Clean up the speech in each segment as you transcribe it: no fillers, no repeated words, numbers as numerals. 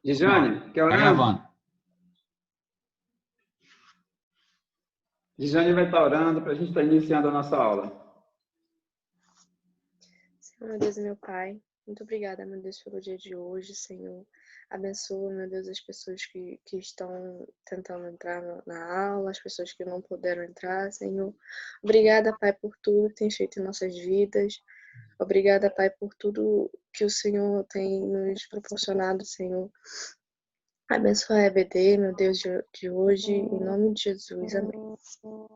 Gisane, quer Tá orar? gravando. Gisane vai estar orando para a gente estar iniciando a nossa aula. Senhor, meu Deus e meu Pai, muito obrigada, meu Deus, pelo dia de hoje, Senhor. Abençoa, meu Deus, as pessoas que estão tentando entrar na aula, as pessoas que não puderam entrar, Senhor. Obrigada, Pai, por tudo que tem feito em nossas vidas. Obrigada, Pai, por tudo que o Senhor tem nos proporcionado, Senhor. Abençoa a EBD, meu Deus, de hoje, em nome de Jesus. Amém.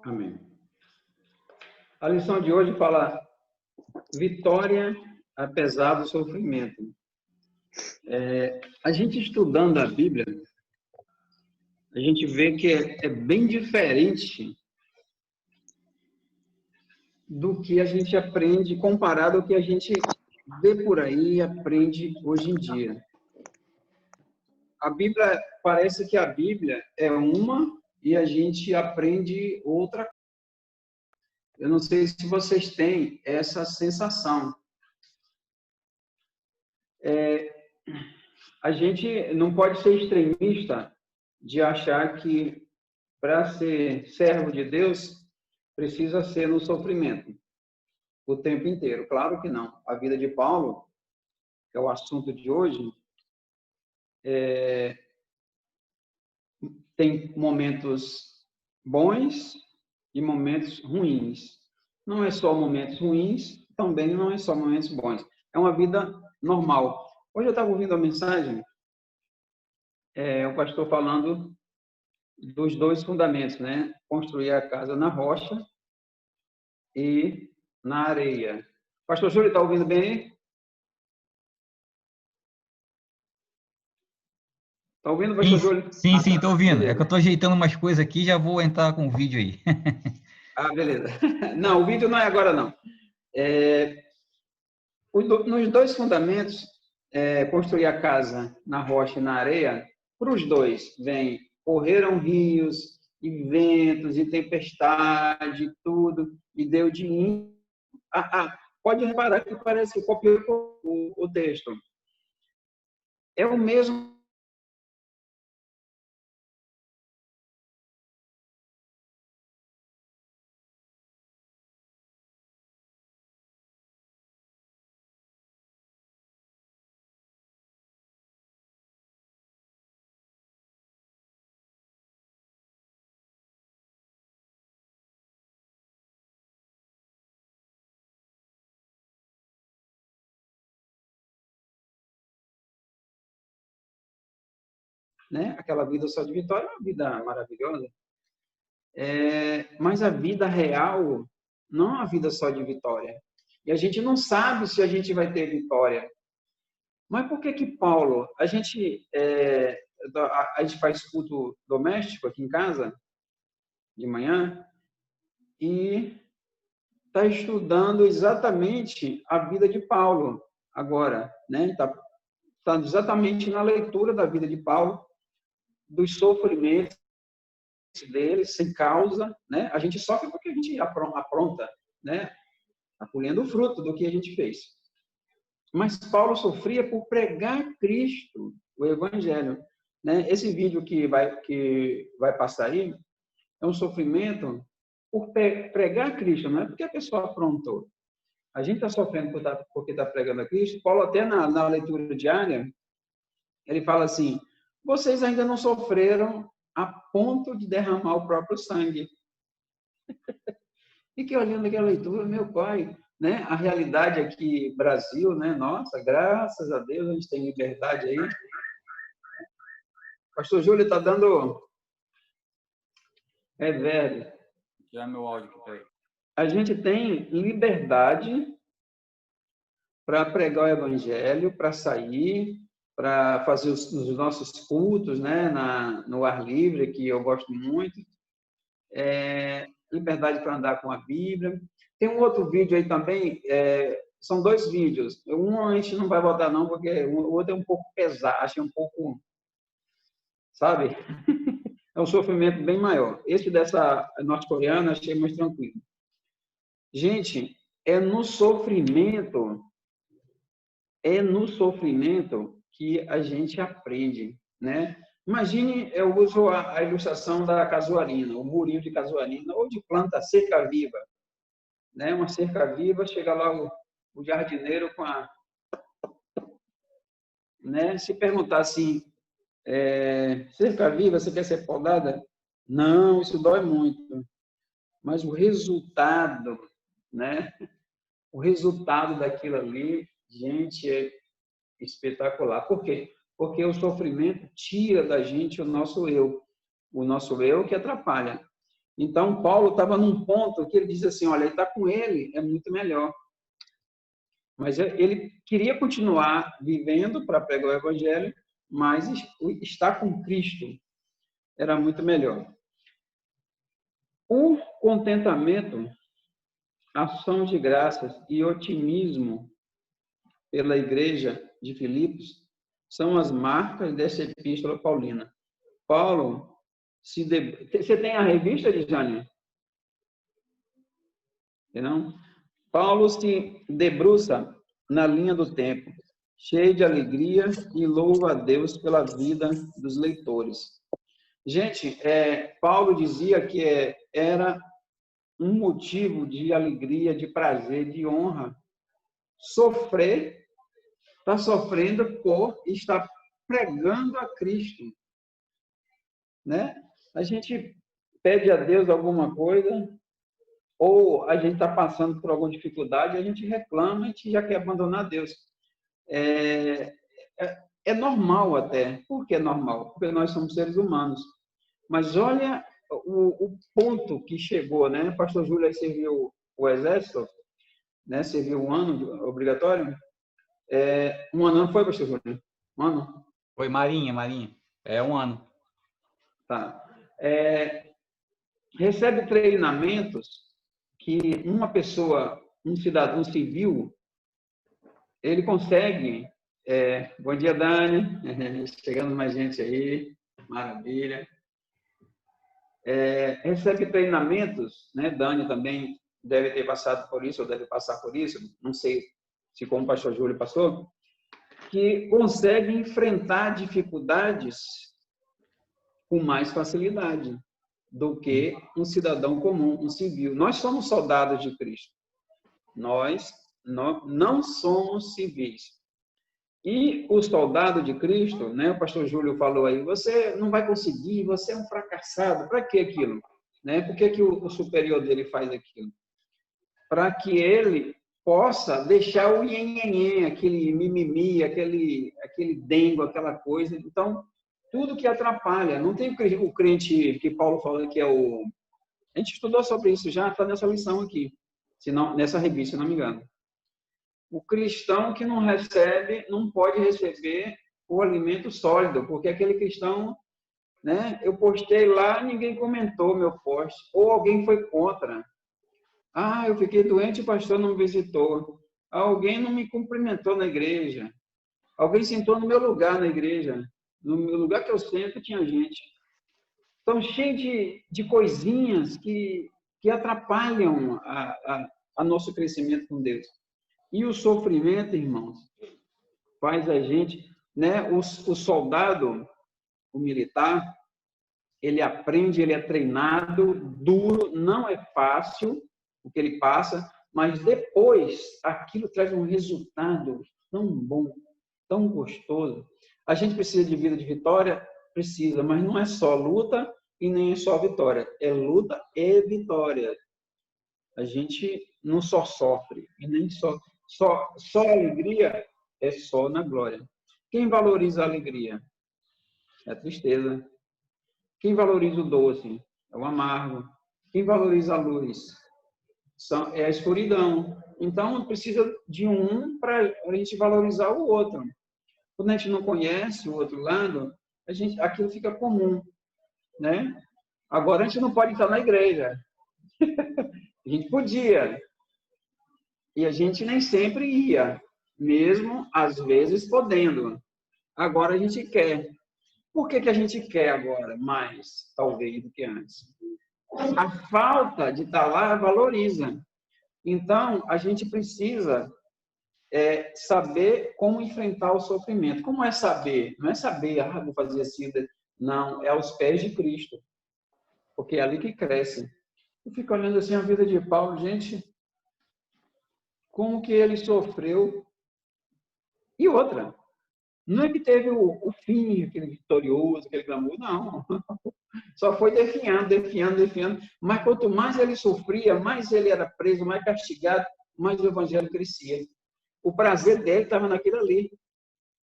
Amém. A lição de hoje fala vitória apesar do sofrimento. A gente estudando a Bíblia, a gente vê que é bem diferente do que a gente aprende, comparado ao que a gente vê por aí e aprende hoje em dia. A Bíblia, parece que a Bíblia é uma e a gente aprende outra. Eu não sei se vocês têm essa sensação. A gente não pode ser extremista de achar que para ser servo de Deus precisa ser no sofrimento o tempo inteiro. Claro que não. A vida de Paulo, que é o assunto de hoje, tem momentos bons e momentos ruins. Não é só momentos ruins, também não é só momentos bons. É uma vida normal. Hoje eu estava ouvindo a mensagem, o pastor falando dos dois fundamentos, né? Construir a casa na rocha e na areia. Pastor Júlio, está ouvindo bem? Está ouvindo, pastor Júlio? Sim, Tá. tô ouvindo. É que eu Beleza. tô ajeitando umas coisas aqui, já vou entrar com o vídeo aí. Beleza. Não, o vídeo não é agora, não. Nos dois fundamentos, construir a casa na rocha e na areia, para os dois, correram rios, e ventos, e tempestade, e tudo, e deu de mim. Pode reparar que parece que copiou o texto. É o mesmo. Né? Aquela vida só de vitória é uma vida maravilhosa. Mas a vida real não é uma vida só de vitória. E a gente não sabe se a gente vai ter vitória. Mas por que Paulo... A gente faz culto doméstico aqui em casa, de manhã, e está estudando exatamente a vida de Paulo agora. Né? Tá exatamente na leitura da vida de Paulo, dos sofrimentos dele, sem causa, né? A gente sofre porque a gente apronta, né? Está colhendo o fruto do que a gente fez. Mas Paulo sofria por pregar Cristo, o Evangelho, né? Esse vídeo que vai passar aí é um sofrimento por pregar Cristo, não é porque a pessoa aprontou. A gente está sofrendo porque está pregando a Cristo. Paulo, até na leitura diária, ele fala assim: vocês ainda não sofreram a ponto de derramar o próprio sangue. Fiquei olhando aquela leitura, meu pai, né? A realidade aqui, Brasil, né? Nossa, graças a Deus a gente tem liberdade aí. Pastor Júlio está dando reverb. Já meu áudio aqui, peraí. A gente tem liberdade para pregar o evangelho, para sair, para fazer os nossos cultos, né? No ar livre, que eu gosto muito. Liberdade para andar com a Bíblia. Tem um outro vídeo aí também, são dois vídeos. Um a gente não vai botar não, porque o outro é um pouco pesado, acho um pouco, sabe? É um sofrimento bem maior. Esse dessa norte-coreana achei mais tranquilo. Gente, é no sofrimento que a gente aprende, né? Imagine, eu uso a ilustração da casuarina, o murinho de casuarina, ou de planta cerca viva, né? Uma cerca viva, chega lá o jardineiro com a... Né? Se perguntar assim, cerca viva, você quer ser podada? Não, isso dói muito. Mas o resultado, né? O resultado daquilo ali, gente, é espetacular. Por quê? Porque o sofrimento tira da gente o nosso eu que atrapalha. Então, Paulo estava num ponto que ele diz assim, olha, estar com ele é muito melhor. Mas ele queria continuar vivendo para pregar o evangelho, mas estar com Cristo era muito melhor. O contentamento, ação de graças e otimismo pela igreja de Filipos são as marcas dessa epístola paulina. Paulo, você tem a revista de Jânio? Não? Paulo se debruça na linha do tempo, cheio de alegria e louva a Deus pela vida dos leitores. Gente, Paulo dizia que era um motivo de alegria, de prazer, de honra, sofrer, está sofrendo por estar pregando a Cristo, né? A gente pede a Deus alguma coisa, ou a gente está passando por alguma dificuldade, a gente reclama, a gente já quer abandonar Deus. É normal até. Por que é normal? Porque nós somos seres humanos. Mas olha o ponto que chegou, né? O pastor Júlio aí serviu o exército, né? Serviu um ano obrigatório. Um ano não foi, pastor Júlio? Um ano? Foi Marinha. É um ano. Tá. Recebe treinamentos que uma pessoa, um cidadão civil, ele consegue... bom dia, Dani. Chegando mais gente aí. Maravilha. Recebe treinamentos, né? Dani também deve ter passado por isso, ou deve passar por isso, não sei se como o pastor Júlio passou, que consegue enfrentar dificuldades com mais facilidade do que um cidadão comum, um civil. Nós somos soldados de Cristo. Nós não somos civis. E o soldado de Cristo, né, o pastor Júlio falou aí, você não vai conseguir, você é um fracassado. Para que aquilo? Né? Por que o superior dele faz aquilo? Para que ele possa deixar o nhenhenhen, aquele mimimi, aquele dengo, aquela coisa. Então, tudo que atrapalha. Não tem o crente que Paulo fala que é o... A gente estudou sobre isso já, está nessa lição aqui, nessa revista, se não me engano. O cristão que não recebe, não pode receber o alimento sólido, porque aquele cristão, né? Eu postei lá, ninguém comentou meu post, ou alguém foi contra. Ah, eu fiquei doente, o pastor não me visitou. Alguém não me cumprimentou na igreja. Alguém sentou no meu lugar na igreja. No meu lugar que eu sento tinha gente. Então, cheio de coisinhas que atrapalham a nosso crescimento com Deus. E o sofrimento, irmãos, faz a gente, né? O soldado, o militar, ele aprende, ele é treinado, duro, não é fácil o que ele passa, mas depois aquilo traz um resultado tão bom, tão gostoso. A gente precisa de vida de vitória? Precisa, mas não é só luta e nem é só vitória. É luta e vitória. A gente não só sofre, e nem só alegria é só na glória. Quem valoriza a alegria? É a tristeza. Quem valoriza o doce? É o amargo. Quem valoriza a luz? É a escuridão. Então, precisa de um para a gente valorizar o outro. Quando a gente não conhece o outro lado, aquilo fica comum, né? Agora, a gente não pode estar na igreja. A gente podia, e a gente nem sempre ia, mesmo às vezes podendo. Agora a gente quer. Por que a gente quer agora mais, talvez, do que antes? A falta de estar lá valoriza. Então, a gente precisa saber como enfrentar o sofrimento. Como é saber? Não é saber, vou fazer assim. Não, é aos pés de Cristo. Porque é ali que cresce. Eu fico olhando assim a vida de Paulo, gente, como que ele sofreu. E outra, não é que teve o fim, aquele vitorioso, aquele glamour, não. Só foi definhando. Mas quanto mais ele sofria, mais ele era preso, mais castigado, mais o evangelho crescia. O prazer dele estava naquilo ali.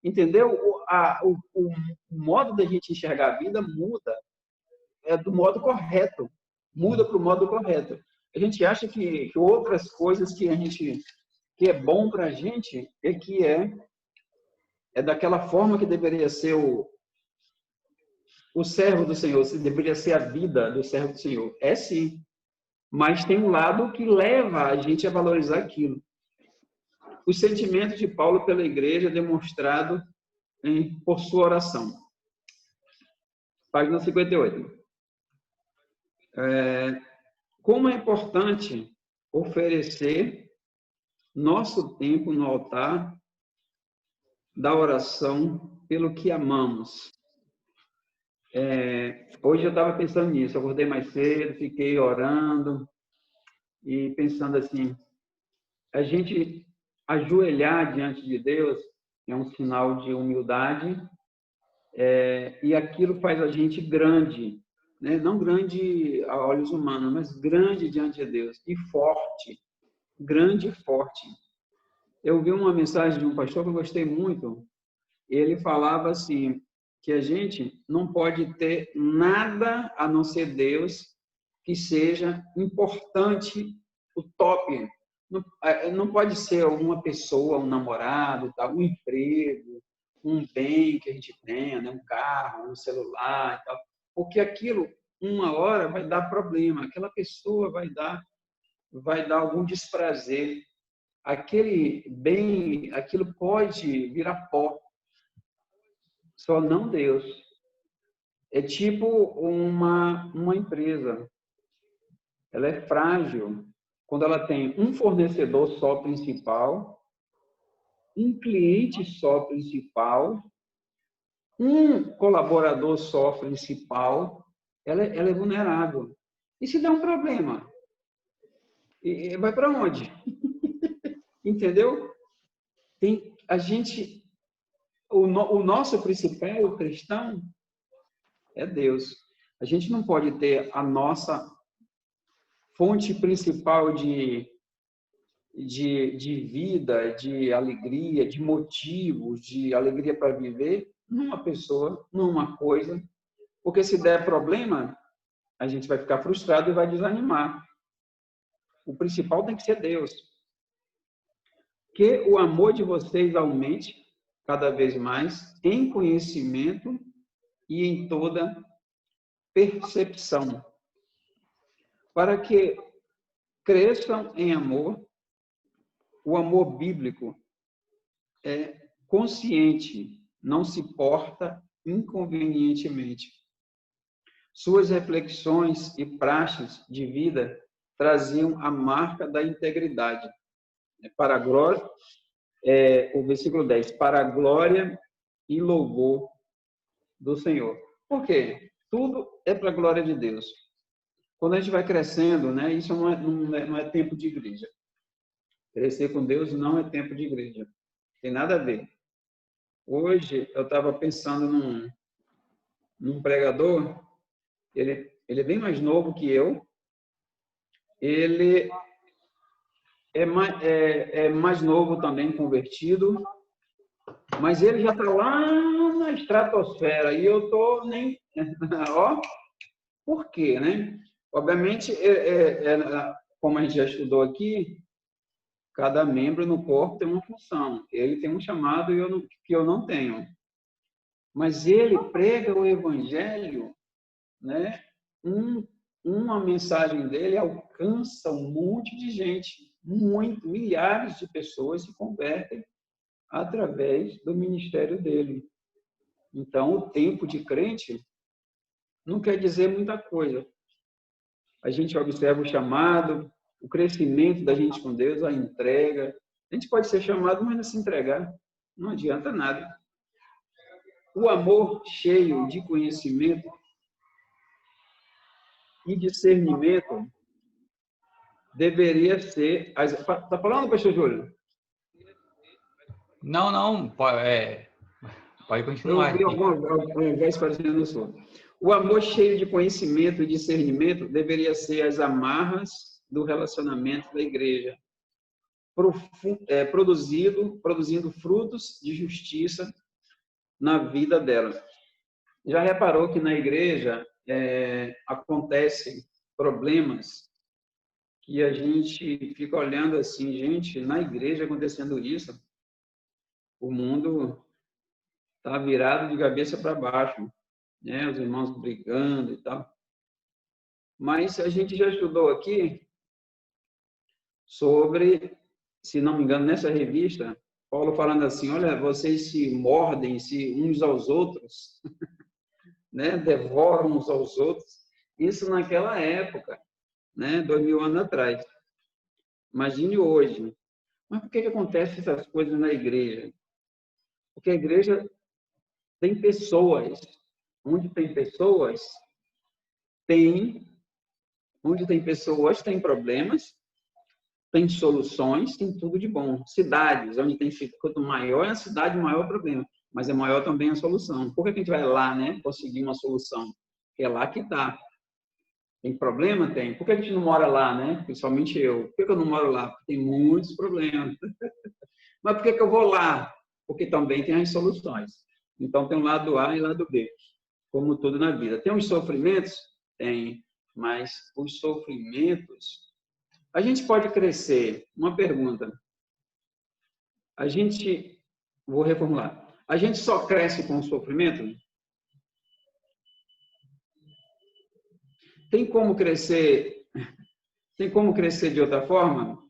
Entendeu? O modo da gente enxergar a vida muda. É do modo correto. Muda para o modo correto. A gente acha que outras coisas que é bom para a gente é daquela forma que deveria ser o servo do Senhor, deveria ser a vida do servo do Senhor. É sim, mas tem um lado que leva a gente a valorizar aquilo. O sentimento de Paulo pela igreja é demonstrado por sua oração. Página 58. Como é importante oferecer nosso tempo no altar da oração pelo que amamos. Hoje eu estava pensando nisso, acordei mais cedo, fiquei orando e pensando assim, a gente ajoelhar diante de Deus é um sinal de humildade e aquilo faz a gente grande, né? Não grande a olhos humanos, mas grande diante de Deus e forte, grande e forte. Eu vi uma mensagem de um pastor que eu gostei muito, ele falava assim, que a gente não pode ter nada a não ser Deus que seja importante, o top. Não pode ser uma pessoa, um namorado, um emprego, um bem que a gente tenha, né? Um carro, um celular, e tal. Porque aquilo, uma hora, vai dar problema. Aquela pessoa vai dar algum desprazer. Aquele bem, aquilo pode virar pó. Só não Deus. É tipo uma empresa. Ela é frágil quando ela tem um fornecedor só principal, um cliente só principal, um colaborador só principal. Ela é vulnerável. E se der um problema? Vai para onde? Entendeu? O nosso principal cristão é Deus. A gente não pode ter a nossa fonte principal de vida, de alegria, de motivos, de alegria para viver numa pessoa, numa coisa. Porque se der problema, a gente vai ficar frustrado e vai desanimar. O principal tem que ser Deus. Que o amor de vocês aumente cada vez mais em conhecimento e em toda percepção, para que cresçam em amor. O amor bíblico é consciente, não se porta inconvenientemente. Suas reflexões e praxes de vida traziam a marca da integridade. Para a glória, o versículo 10, para a glória e louvor do Senhor. Por quê? Tudo é para a glória de Deus. Quando a gente vai crescendo, né, isso não é tempo de igreja. Crescer com Deus não é tempo de igreja. Tem nada a ver. Hoje, eu estava pensando num pregador, ele é bem mais novo que eu, ele é mais novo também, convertido, mas ele já está lá na estratosfera, e eu estou nem... Ó, por quê, né? Obviamente, como a gente já estudou aqui, cada membro no corpo tem uma função. Ele tem um chamado que eu não tenho. Mas ele prega o evangelho, né? Uma mensagem dele alcança um monte de gente. Milhares de pessoas se convertem através do ministério dele. Então, o tempo de crente não quer dizer muita coisa. A gente observa o chamado, o crescimento da gente com Deus, a entrega, A gente pode ser chamado, mas não se entregar. Não adianta nada. O amor cheio de conhecimento e discernimento deveria ser... Está falando, pastor Júlio? Não, pode Eu continuar. ouvi alguma voz parecendo no som. O amor cheio de conhecimento e discernimento deveria ser as amarras do relacionamento da igreja, produzindo frutos de justiça na vida dela. Já reparou que na igreja acontecem problemas que a gente fica olhando assim, gente, na igreja acontecendo isso, o mundo está virado de cabeça para baixo, né? Os irmãos brigando e tal. Mas a gente já estudou aqui sobre, se não me engano, nessa revista, Paulo falando assim, olha, vocês se mordem uns aos outros, né? Devoram uns aos outros. Isso naquela época, né? 2000 anos atrás. Imagine hoje. Mas por que acontecem essas coisas na igreja? Porque a igreja tem pessoas. Onde tem pessoas, tem problemas, tem soluções, tem tudo de bom. Cidades, onde tem, quanto maior é a cidade, maior é o problema. Mas é maior também a solução. Por que a gente vai lá, né, conseguir uma solução? Porque é lá que está. Tem problema? Tem. Por que a gente não mora lá, né? Principalmente eu. Por que eu não moro lá? Porque tem muitos problemas. Mas por que eu vou lá? Porque também tem as soluções. Então, tem um lado A e lado B, como tudo na vida. Tem os sofrimentos? Tem. Mas os sofrimentos... A gente pode crescer. Uma pergunta. Vou reformular. A gente só cresce com o sofrimento? Tem como crescer de outra forma?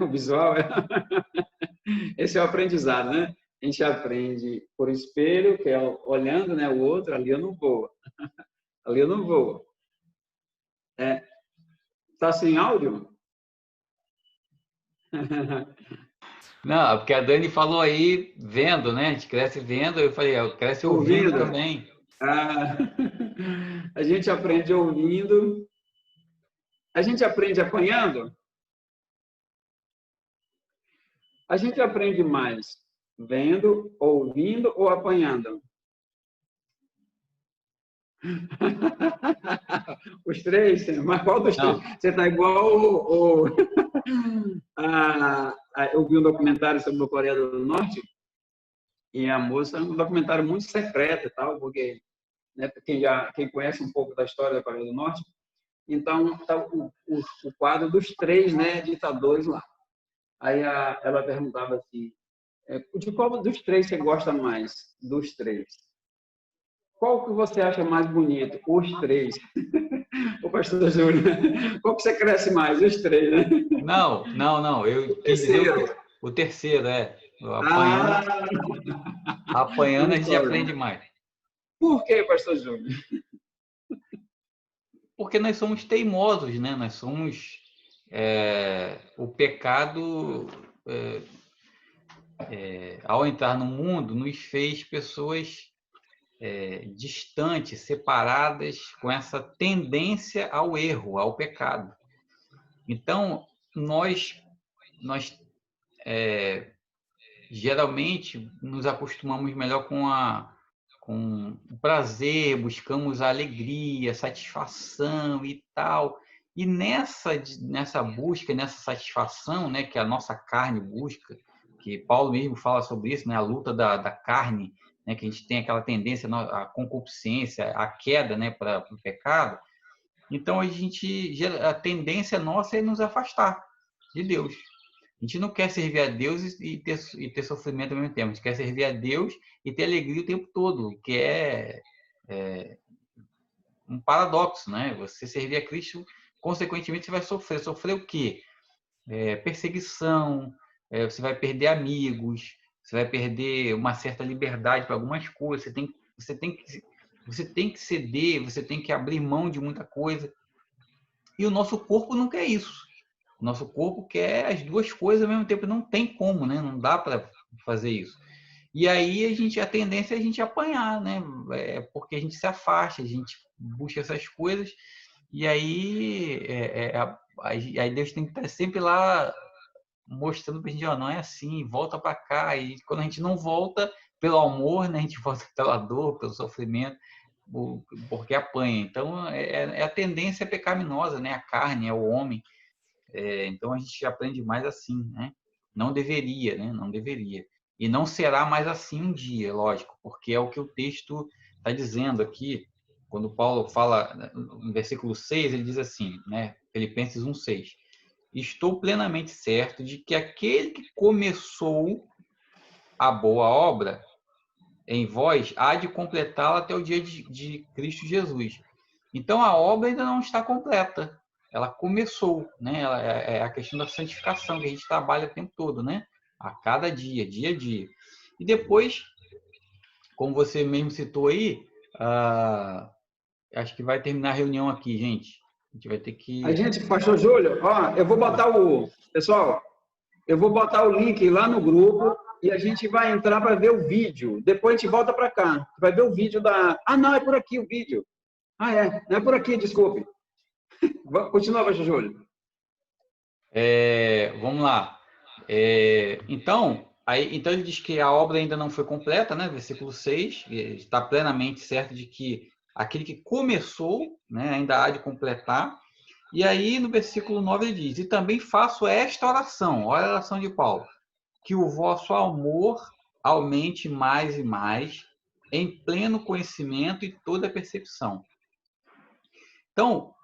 O visual Esse é o aprendizado, né? A gente aprende por espelho, que é olhando, né, o outro, ali eu não vou. Ali eu não vou. Tá sem áudio? Não, porque a Dani falou aí, vendo, né? A gente cresce vendo, eu falei, cresce ouvindo também. A gente aprende ouvindo. A gente aprende apanhando? A gente aprende mais vendo, ouvindo ou apanhando? Os três? Mas qual dos três? Você está igual eu vi um documentário sobre a Coreia do Norte e a moça, um documentário muito secreto e tal, porque, né, quem conhece um pouco da história da Coreia do Norte, então tá o quadro dos três, né, ditadores lá. Aí ela perguntava assim, de qual dos três você gosta mais? Dos três. Qual que você acha mais bonito? Os três. O pastor Júlio, qual que você cresce mais? Os três, né? Não. Eu quis dizer o terceiro, Apanhando a gente aprende mais. Por que, pastor Júlio? Porque nós somos teimosos, né? Nós somos... o pecado, ao entrar no mundo, nos fez pessoas distantes, separadas, com essa tendência ao erro, ao pecado. Então, nós geralmente nos acostumamos melhor com o prazer, buscamos a alegria, satisfação e tal. E nessa busca, nessa satisfação, né, que a nossa carne busca, que Paulo mesmo fala sobre isso, né, a luta da carne, né, que a gente tem aquela tendência à concupiscência, à queda, né, para o pecado. Então, a tendência nossa é nos afastar de Deus. A gente não quer servir a Deus e ter sofrimento ao mesmo tempo. A gente quer servir a Deus e ter alegria o tempo todo, que é um paradoxo, né? Você servir a Cristo, consequentemente, você vai sofrer. Sofrer o quê? Perseguição, você vai perder amigos, você vai perder uma certa liberdade para algumas coisas, você tem que ceder, você tem que abrir mão de muita coisa. E o nosso corpo não quer isso. Nosso corpo quer as duas coisas ao mesmo tempo, não tem como, né? Não dá para fazer isso. E aí a tendência é a gente apanhar, né? Porque a gente se afasta, a gente busca essas coisas, e aí Deus tem que estar sempre lá mostrando para a gente, ó, não é assim, volta para cá. E quando a gente não volta pelo amor, né? A gente volta pela dor, pelo sofrimento, porque apanha. Então, a tendência pecaminosa, né? A carne, é o homem. Então, a gente aprende mais assim, né? Não deveria, né? Não deveria. E não será mais assim um dia, lógico, porque é o que o texto está dizendo aqui. Quando Paulo fala, no versículo 6, ele diz assim, né? Filipenses 1:6. Estou plenamente certo de que aquele que começou a boa obra em vós há de completá-la até o dia de Cristo Jesus. Então, a obra ainda não está completa. Ela começou, né? É a questão da santificação que a gente trabalha o tempo todo, né? A cada dia, dia a dia. E depois, como você mesmo citou aí, acho que vai terminar a reunião aqui, gente. A gente vai ter A que... gente, pastor Júlio, ó, eu vou botar pessoal, eu vou botar o link lá no grupo e a gente vai entrar para ver o vídeo. Depois a gente volta para cá. Vai ver o vídeo da... Ah, não, é por aqui o vídeo. Ah, não é por aqui, desculpe. Continua, pastor Júlio. Vamos lá. Então ele diz que a obra ainda não foi completa, né? Versículo 6, está plenamente certo de que aquele que começou, né, ainda há de completar. E aí, no versículo 9, ele diz, e também faço esta oração, olha a oração de Paulo, que o vosso amor aumente mais e mais, em pleno conhecimento e toda percepção. Então,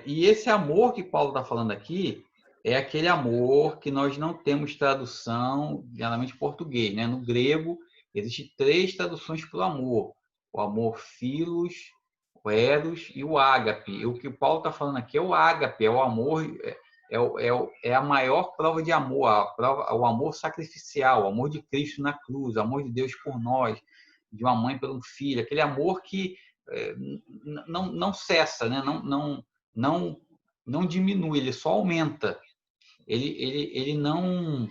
e esse amor que Paulo está falando aqui é aquele amor que nós não temos tradução, geralmente em português, né? No grego, existem 3 traduções para o amor. O amor philos, o eros e o ágape. E o que o Paulo está falando aqui é o ágape, é o amor, é a maior prova de amor, o amor sacrificial, o amor de Cristo na cruz, o amor de Deus por nós, de uma mãe pelo filho, aquele amor que não cessa, né? Não diminui, ele só aumenta. Ele não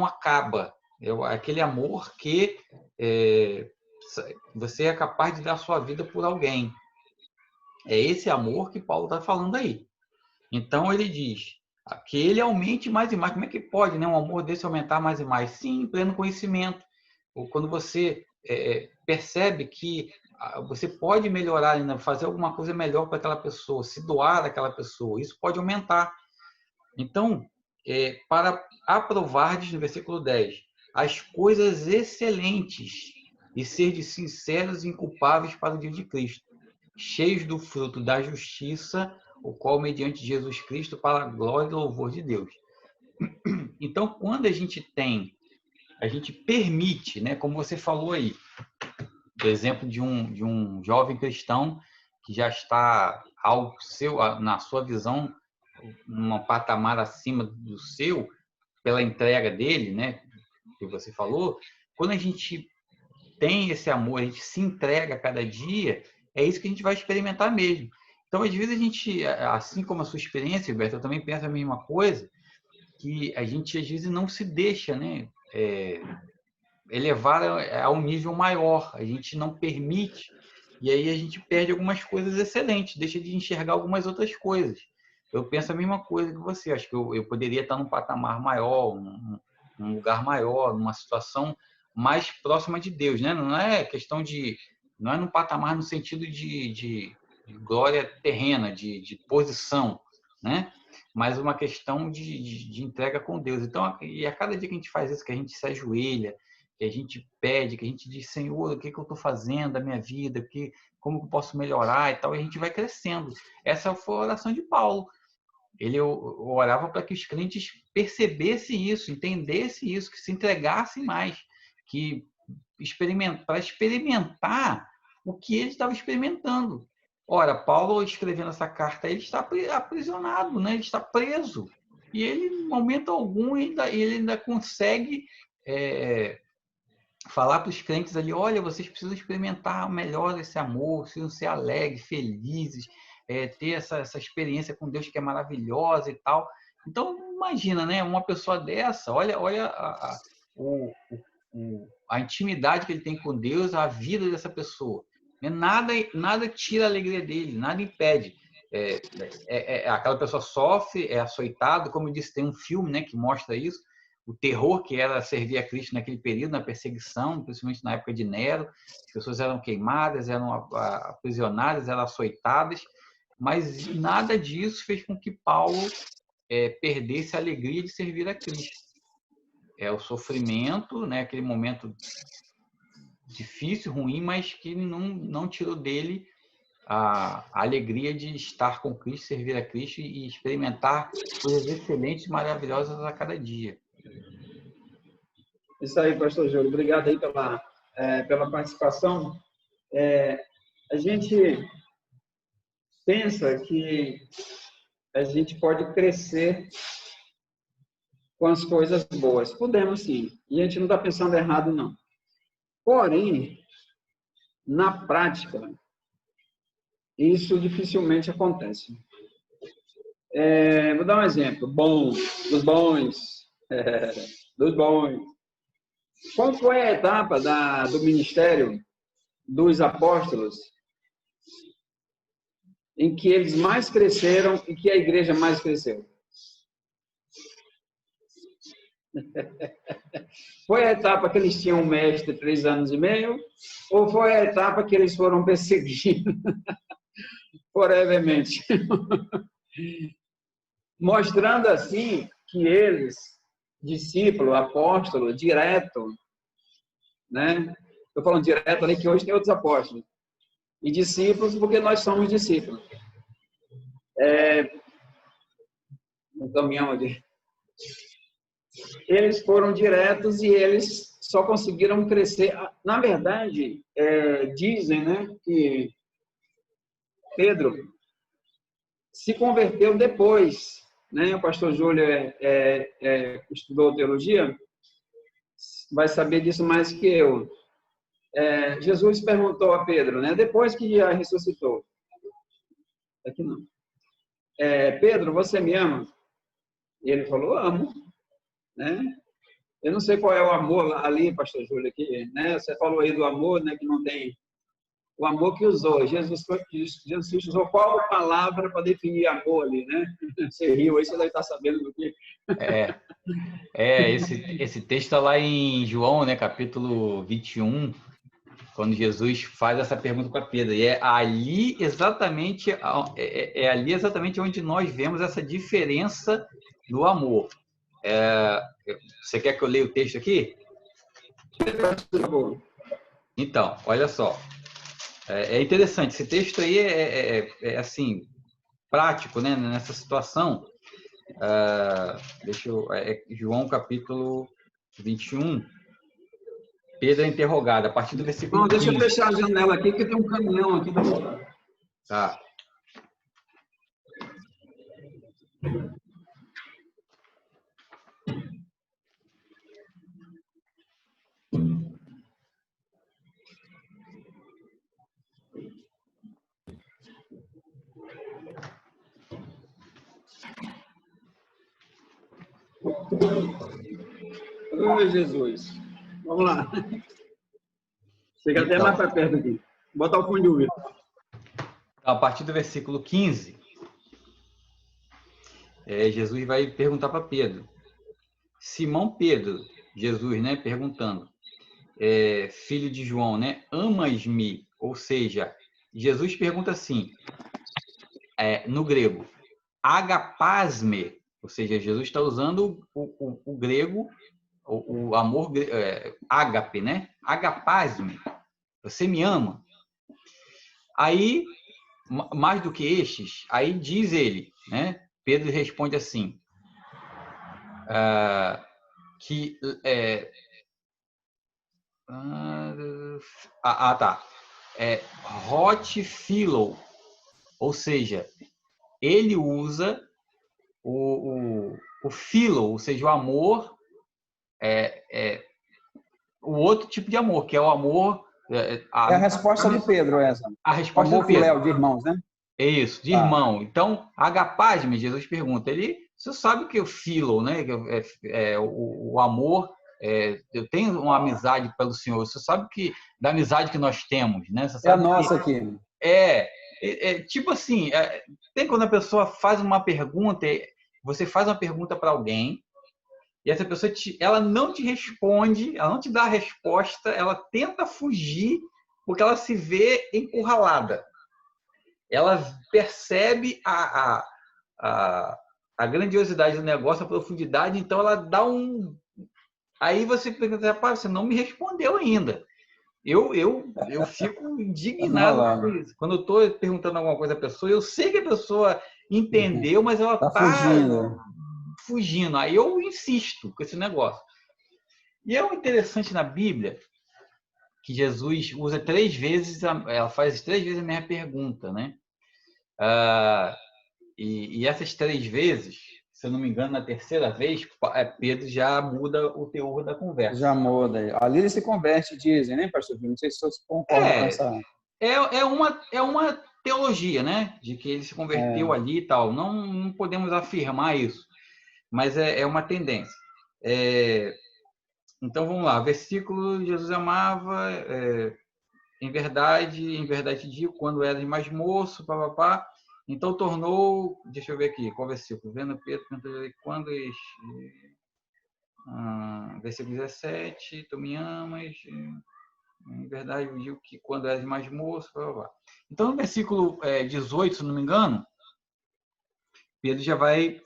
acaba. É aquele amor que você é capaz de dar sua vida por alguém. É esse amor que Paulo está falando aí. Então ele diz que ele aumente mais e mais. Como é que pode, né, um amor desse aumentar mais e mais? Sim, em pleno conhecimento. Ou quando você percebe que você pode melhorar ainda, fazer alguma coisa melhor para aquela pessoa, se doar daquela pessoa, isso pode aumentar. Então, para aprovar, diz no versículo 10, as coisas excelentes e ser de sinceros e inculpáveis para o dia de Cristo, cheios do fruto da justiça, o qual mediante Jesus Cristo para a glória e louvor de Deus. Então, quando a gente permite, né, como você falou aí, o exemplo de um jovem cristão que já está na sua visão, num patamar acima do seu, pela entrega dele, né, que você falou, quando a gente tem esse amor, a gente se entrega a cada dia, é isso que a gente vai experimentar mesmo. Então, às vezes, a gente, assim como a sua experiência, Roberto, eu também penso a mesma coisa, que a gente, às vezes, não se deixa, né, elevar a um nível maior, a gente não permite, e aí a gente perde algumas coisas excelentes, deixa de enxergar algumas outras coisas. Eu penso a mesma coisa que você, acho que eu poderia estar num patamar maior, num lugar maior, numa situação mais próxima de Deus, né? Não é questão não é num patamar no sentido de glória terrena, de posição, né? Mas uma questão de entrega com Deus. Então, e a cada dia que a gente faz isso, que a gente se ajoelha, que a gente pede, que a gente diz, Senhor, o que eu estou fazendo da minha vida, como eu posso melhorar e tal, e a gente vai crescendo. Essa foi a oração de Paulo. Ele orava para que os crentes percebessem isso, entendessem isso, que se entregassem mais, para experimentar o que ele estava experimentando. Ora, Paulo escrevendo essa carta, ele está aprisionado, né? Ele está preso. E ele, em momento algum, ele ainda consegue falar para os crentes ali, olha, vocês precisam experimentar melhor esse amor, precisam ser alegres, felizes, ter essa experiência com Deus que é maravilhosa e tal. Então, imagina, né? Uma pessoa dessa, olha a intimidade que ele tem com Deus, a vida dessa pessoa. Nada tira a alegria dele, nada impede. Aquela pessoa sofre, é açoitado, como eu disse, tem um filme, né, que mostra isso, o terror que era servir a Cristo naquele período, na perseguição, principalmente na época de Nero. As pessoas eram queimadas, eram aprisionadas, eram açoitadas, mas nada disso fez com que Paulo perdesse a alegria de servir a Cristo. O sofrimento, né, aquele momento difícil, ruim, mas que não tirou dele a alegria de estar com Cristo, servir a Cristo e experimentar coisas excelentes e maravilhosas a cada dia. Isso aí, pastor Júlio. Obrigado aí pela participação. A gente pensa que a gente pode crescer com as coisas boas. Podemos sim. E a gente não está pensando errado, não. Porém, na prática, isso dificilmente acontece. Vou dar um exemplo. Dos bons. Qual foi a etapa do ministério dos apóstolos em que eles mais cresceram e que a igreja mais cresceu? Foi a etapa que eles tinham um mestre de 3 anos e meio? Ou foi a etapa que eles foram perseguidos forevermente? Mostrando assim que eles, discípulo, apóstolo, direto, né? Estou falando direto ali que hoje tem outros apóstolos. E discípulos porque nós somos discípulos. Um caminhão ali. Eles foram diretos e eles só conseguiram crescer. Na verdade, dizem, né, que Pedro se converteu depois, né? O pastor Júlio estudou teologia, vai saber disso mais que eu. Jesus perguntou a Pedro, né, depois que já ressuscitou. Aqui não. Pedro, você me ama? E ele falou, amo. Né? Eu não sei qual é o amor ali, pastor Júlio, aqui, né? Você falou aí do amor, né? Que não tem o amor que usou. Jesus usou qual palavra para definir amor ali, né? Você riu aí, você deve estar sabendo do que. Esse texto está lá em João, né? Capítulo 21, quando Jesus faz essa pergunta para Pedro. E é ali exatamente onde nós vemos essa diferença do amor. Você quer que eu leia o texto aqui? Então, olha só. É interessante. Esse texto aí é assim, prático, né? Nessa situação. João capítulo 21. Pedro é interrogado, a partir do versículo 15. Deixa eu fechar a janela aqui, que tem um caminhão aqui. Tá. Oi, Jesus. Vamos lá. Chega até mais para perto aqui. Bota o fone de ouvido. A partir do versículo 15, Jesus vai perguntar para Pedro. Simão Pedro, Jesus, né, perguntando, filho de João, né, amas-me? Ou seja, Jesus pergunta assim, no grego, agapasme, ou seja, Jesus está usando o grego, o amor, ágape, né? Agapasme, você me ama? Aí, mais do que estes, aí diz ele, né? Pedro responde assim, que tá. Hot philo, ou seja, ele usa o philo, ou seja, o amor, o outro tipo de amor, que é o amor. A resposta de Pedro, essa. A resposta de Pedro. De irmãos, né? É isso, de irmão. Então, agapasme, Jesus pergunta, ele Você sabe que o filo, né? O amor, eu tenho uma amizade pelo Senhor. Você sabe que da amizade que nós temos, né? Você É a sabe nossa que aqui. tipo assim, tem quando a pessoa faz uma pergunta, você faz uma pergunta para alguém e essa pessoa ela não te responde, ela não te dá a resposta, ela tenta fugir porque ela se vê encurralada. Ela percebe a grandiosidade do negócio, a profundidade, então ela dá um... Aí você pergunta, rapaz, você não me respondeu ainda. Eu fico indignado com isso. Quando eu estou perguntando alguma coisa à pessoa, eu sei que a pessoa entendeu, mas ela Tá está fugindo. fugindo. Aí eu insisto com esse negócio. E é o interessante na Bíblia que Jesus usa 3 vezes, ela faz 3 vezes a mesma pergunta, né? E essas 3 vezes, se eu não me engano, na terceira vez, Pedro já muda o teor da conversa. Já muda. Ali ele se converte, dizem, né, pastor? Não sei se vocês concordam com É, essa... é uma teologia, né? De que ele se converteu ali e tal. Não podemos afirmar isso, mas é uma tendência. Então vamos lá, versículo: Jesus amava, em verdade digo, quando eras mais moço, papapá. Então tornou, deixa eu ver aqui, qual versículo? Vendo Pedro, quando versículo 17, tu me amas, em verdade eu digo que quando eras mais moço, papapá. Então no versículo 18, se não me engano, Pedro já vai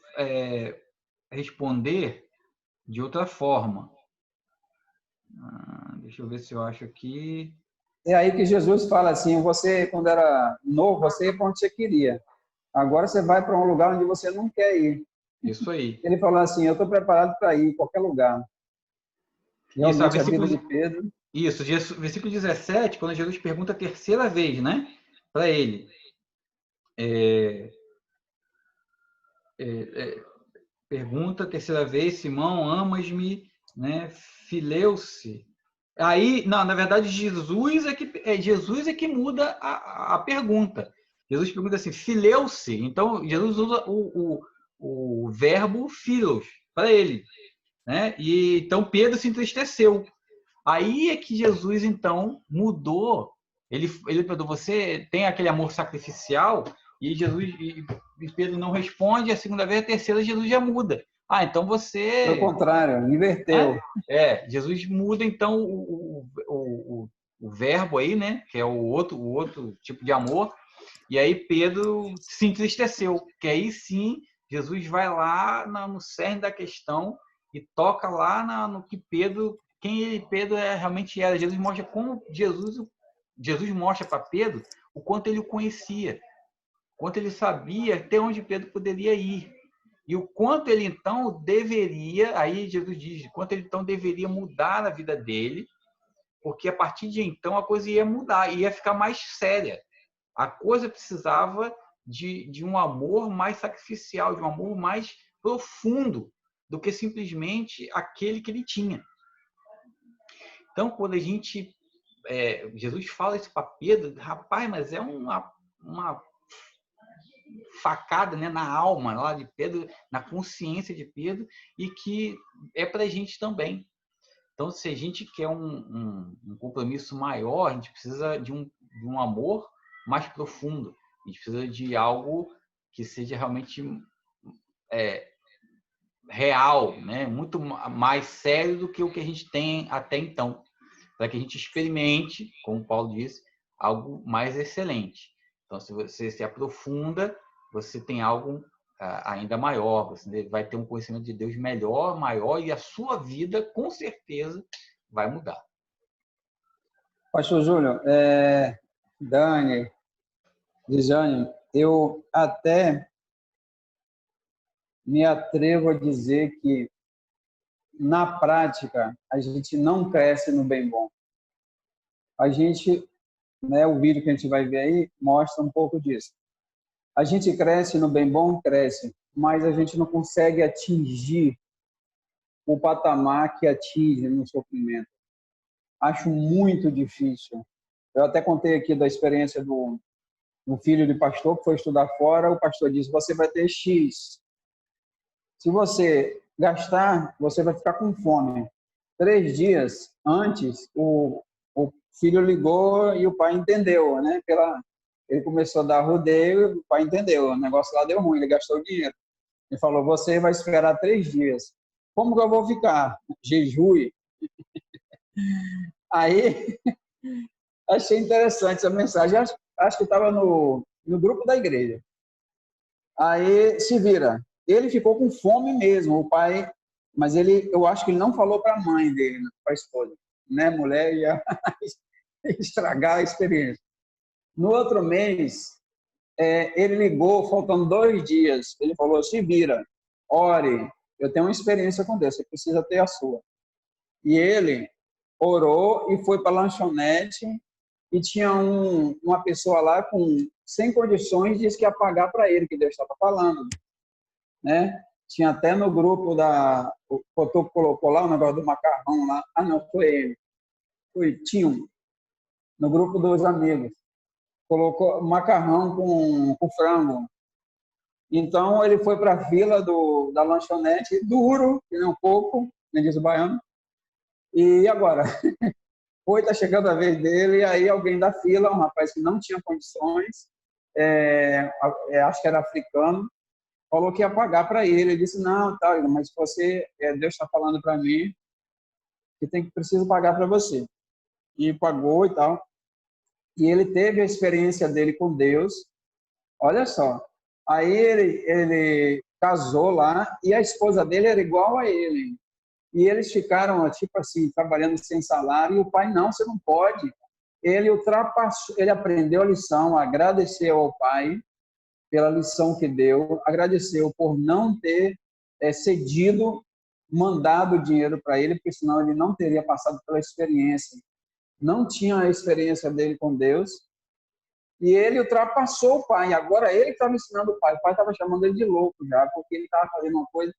responder de outra forma. Deixa eu ver se eu acho aqui. É aí que Jesus fala assim, você, quando era novo, você ia para onde você queria. Agora você vai para um lugar onde você não quer ir. Isso aí. Ele falou assim, eu estou preparado para ir em qualquer lugar. Isso, Realmente a vida de Pedro... Isso, versículo 17, quando Jesus pergunta a terceira vez, né, para ele. Pergunta a terceira vez, Simão, amas-me, né? Fileu-se. Aí, não, na verdade, Jesus é que muda a pergunta. Jesus pergunta assim, fileu-se. Então, Jesus usa o verbo filos para ele, né? E então Pedro se entristeceu. Aí é que Jesus, então, mudou. Ele perguntou, você tem aquele amor sacrificial? E Pedro não responde, a segunda vez, a terceira, Jesus já muda. Então Pelo você... contrário, inverteu. Jesus muda, então, o verbo aí, né? Que é o outro tipo de amor. E aí Pedro se entristeceu, que aí sim, Jesus vai lá no cerne da questão e toca lá no que Pedro... Quem Pedro realmente era. Jesus mostra como Jesus mostra para Pedro o quanto ele o conhecia, o quanto ele sabia até onde Pedro poderia ir. E o quanto ele então deveria, aí Jesus diz, o quanto ele então deveria mudar a vida dele, porque a partir de então a coisa ia mudar, ia ficar mais séria. A coisa precisava de um amor mais sacrificial, de um amor mais profundo do que simplesmente aquele que ele tinha. Então, quando a gente... Jesus fala isso para Pedro, rapaz, mas é uma facada, né, na alma lá de Pedro, na consciência de Pedro, e que é para a gente também. Então, se a gente quer um compromisso maior, a gente precisa de um amor mais profundo. A gente precisa de algo que seja realmente real, né? Muito mais sério do que o que a gente tem até então, para que a gente experimente, como Paulo disse, algo mais excelente. Então, se você se aprofunda, você tem algo ainda maior, você vai ter um conhecimento de Deus melhor, maior, e a sua vida, com certeza, vai mudar. Pastor Júlio, Dani, Dijane, eu até me atrevo a dizer que, na prática, a gente não cresce no bem bom. A gente, né, o vídeo que a gente vai ver aí mostra um pouco disso. A gente cresce no bem bom, cresce, mas a gente não consegue atingir o patamar que atinge no sofrimento. Acho muito difícil. Eu até contei aqui da experiência do filho de pastor que foi estudar fora. O pastor disse, você vai ter X Se você gastar, você vai ficar com fome. 3 dias antes, o filho ligou e o pai entendeu, né? Ele começou a dar rodeio, o pai entendeu, o negócio lá deu ruim, ele gastou dinheiro. Ele falou, você vai esperar 3 dias. Como que eu vou ficar? Jejue. Aí, achei interessante essa mensagem. Acho que estava no grupo da igreja. Aí, se vira. Ele ficou com fome mesmo, o pai, mas eu acho que ele não falou para a mãe dele, para a esposa. Né? Mulher ia estragar a experiência. No outro mês, ele ligou, faltando 2 dias. Ele falou, se vira, ore, eu tenho uma experiência com Deus, você precisa ter a sua. E ele orou e foi para a lanchonete e tinha uma pessoa lá sem condições, disse que ia pagar para ele, que Deus estava falando. Né? Tinha até no grupo o Cotô colocou lá o negócio do macarrão lá. Ah, não, foi ele. Tinha no grupo dos amigos. Colocou macarrão com frango. Então, ele foi para a fila da lanchonete, duro, que nem um pouco, nem diz o baiano. E agora? Está chegando a vez dele, e aí alguém da fila, um rapaz que não tinha condições, acho que era africano, falou que ia pagar para ele. Ele disse, não, tá, mas Deus está falando para mim que preciso pagar para você. E pagou e tal. E ele teve a experiência dele com Deus. Olha só. Aí ele casou lá e a esposa dele era igual a ele. E eles ficaram, tipo assim, trabalhando sem salário. E o pai, não, você não pode. Ele aprendeu a lição, agradeceu ao pai pela lição que deu, agradeceu por não ter cedido, mandado dinheiro para ele, porque senão ele não teria passado pela experiência. Não tinha a experiência dele com Deus. E ele ultrapassou o pai. Agora ele estava ensinando o pai. O pai estava chamando ele de louco já, porque ele estava fazendo uma coisa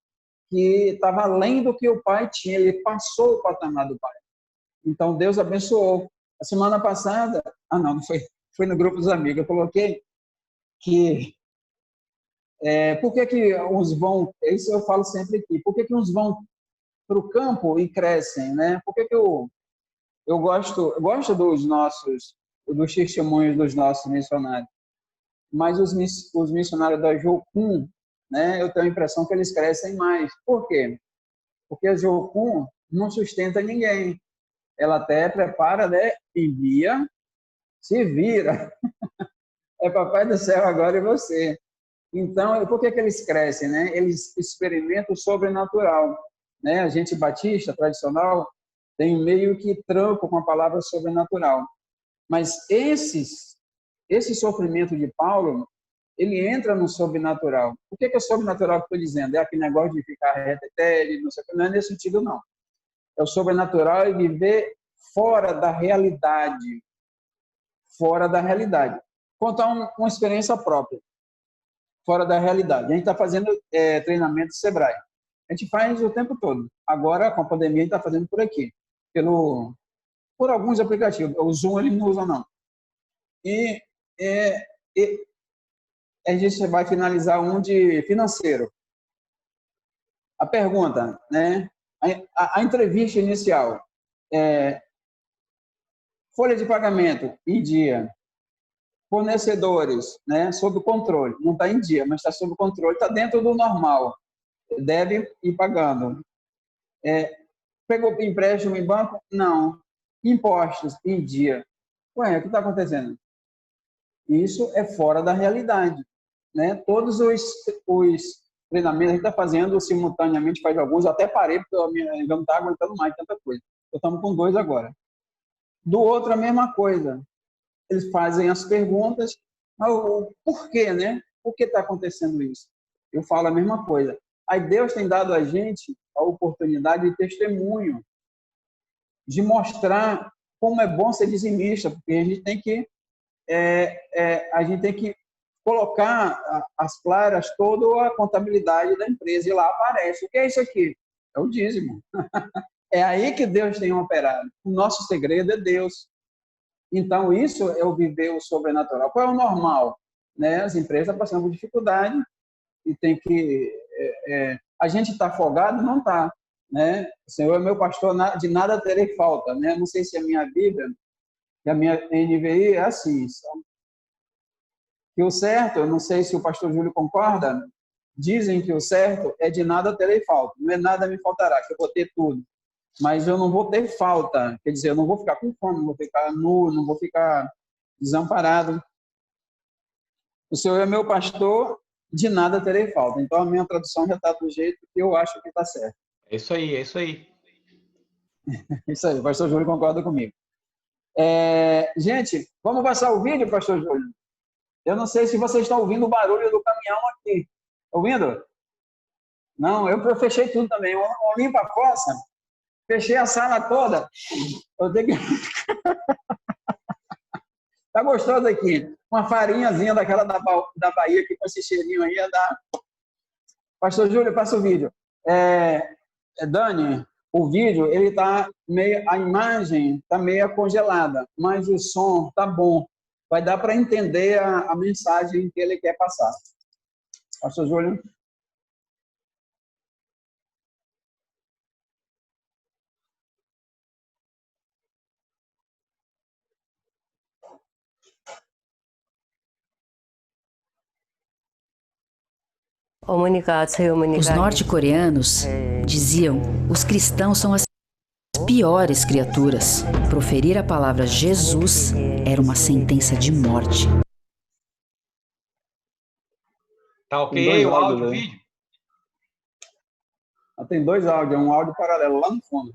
que estava além do que o pai tinha. Ele passou o patamar do pai. Então, Deus abençoou. A semana passada, não foi no grupo dos amigos, eu coloquei que por que uns vão, isso eu falo sempre aqui, por que uns vão para o campo e crescem, né? Por que eu gosto dos testemunhos dos nossos missionários, mas os missionários da Jocum, né? Eu tenho a impressão que eles crescem mais. Por quê? Porque a Jocum não sustenta ninguém. Ela até prepara, né? Envia, se vira. É Papai do Céu agora e você. Então, por que eles crescem, né? Eles experimentam o sobrenatural, né? A gente batista tradicional tem meio que tranco com a palavra sobrenatural. Mas esse sofrimento de Paulo, ele entra no sobrenatural. O que é sobrenatural que eu estou dizendo? É aquele negócio de ficar reto, não sei o que, não é nesse sentido, não. É o sobrenatural e viver fora da realidade. Fora da realidade. Contar uma experiência própria. Fora da realidade. A gente está fazendo treinamento Sebrae. A gente faz o tempo todo. Agora, com a pandemia, a gente está fazendo por aqui. Por alguns aplicativos. O Zoom ele não usa, não. E a gente vai finalizar um de financeiro. A pergunta, né? A entrevista inicial. Folha de pagamento em dia. Fornecedores, né? Sob controle. Não está em dia, mas está sob controle. Está dentro do normal. Deve ir pagando. Pegou empréstimo em banco? Não. Impostos em dia. Ué, o que está acontecendo? Isso é fora da realidade. Né? Todos os treinamentos a gente está fazendo simultaneamente, faz alguns, até parei, porque eu não está aguentando mais tanta coisa. Estamos com 2 agora. Do outro, a mesma coisa. Eles fazem as perguntas, mas por quê, né? Por que está acontecendo isso? Eu falo a mesma coisa. Aí Deus tem dado a gente a oportunidade de testemunho, de mostrar como é bom ser dizimista, porque a gente tem que colocar às claras toda a contabilidade da empresa e lá aparece. O que é isso aqui? É o dízimo. É aí que Deus tem operado. O nosso segredo é Deus. Então, isso é o viver o sobrenatural. Qual é o normal? Né? As empresas passam por dificuldade e tem que A gente está folgado? Não está. Né? O Senhor é meu pastor, de nada terei falta. Né? Não sei se a minha Bíblia, que a minha NVI é assim. Que o certo, eu não sei se o pastor Júlio concorda, dizem que o certo é de nada terei falta. Não é nada me faltará, que eu vou ter tudo. Mas eu não vou ter falta. Quer dizer, eu não vou ficar com fome, não vou ficar nu, não vou ficar desamparado. O Senhor é meu pastor, de nada terei falta. Então, a minha tradução já está do jeito que eu acho que está certo. É isso aí, é isso aí. Isso aí, o pastor Júlio concorda comigo. Gente, vamos passar o vídeo, pastor Júlio? Eu não sei se vocês estão ouvindo o barulho do caminhão aqui. Ouvindo? Não, eu fechei tudo também. Eu limpo a fossa, fechei a sala toda. Eu tenho que... Tá gostoso aqui. Uma farinhazinha daquela da Bahia, que com esse cheirinho aí é da... Pastor Júlio, passa o vídeo. Dani, o vídeo, ele tá meio... A imagem tá meio congelada, mas o som tá bom. Vai dar para entender a mensagem que ele quer passar. Pastor Júlio. Os norte-coreanos diziam: os cristãos são as piores criaturas. Proferir a palavra Jesus era uma sentença de morte. Tá ok o áudio do vídeo? Tem dois áudios, um áudio paralelo lá no fundo.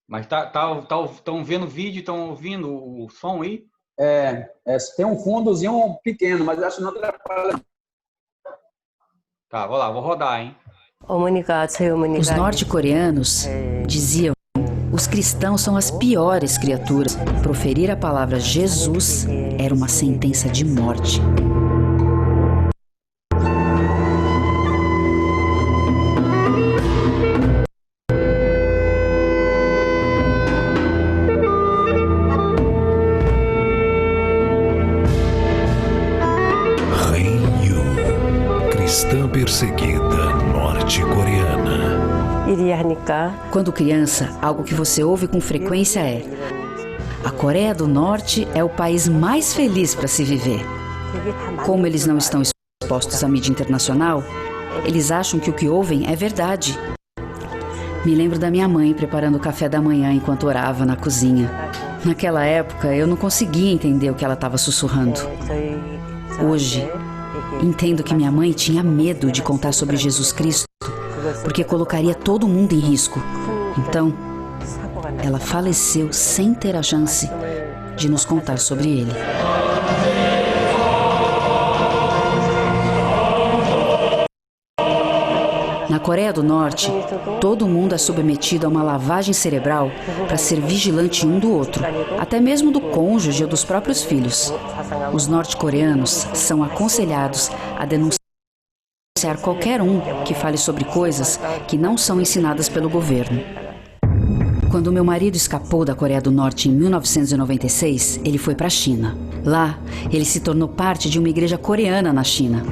Mas estão vendo o vídeo, estão ouvindo o som aí? Tem um fundozinho pequeno, mas acho que não atrapalha. Tá, vou rodar, hein? Os norte-coreanos diziam: os cristãos são as piores criaturas. Proferir a palavra Jesus era uma sentença de morte. Cristã perseguida norte-coreana. Quando criança, algo que você ouve com frequência é: a Coreia do Norte é o país mais feliz para se viver. Como eles não estão expostos à mídia internacional, eles acham que o que ouvem é verdade. Me lembro da minha mãe preparando o café da manhã enquanto orava na cozinha. Naquela época, eu não conseguia entender o que ela estava sussurrando. Hoje, entendo que minha mãe tinha medo de contar sobre Jesus Cristo, porque colocaria todo mundo em risco. Então, ela faleceu sem ter a chance de nos contar sobre ele. Na Coreia do Norte, todo mundo é submetido a uma lavagem cerebral para ser vigilante um do outro, até mesmo do cônjuge ou dos próprios filhos. Os norte-coreanos são aconselhados a denunciar qualquer um que fale sobre coisas que não são ensinadas pelo governo. Quando meu marido escapou da Coreia do Norte em 1996, ele foi para a China. Lá, ele se tornou parte de uma igreja coreana na China.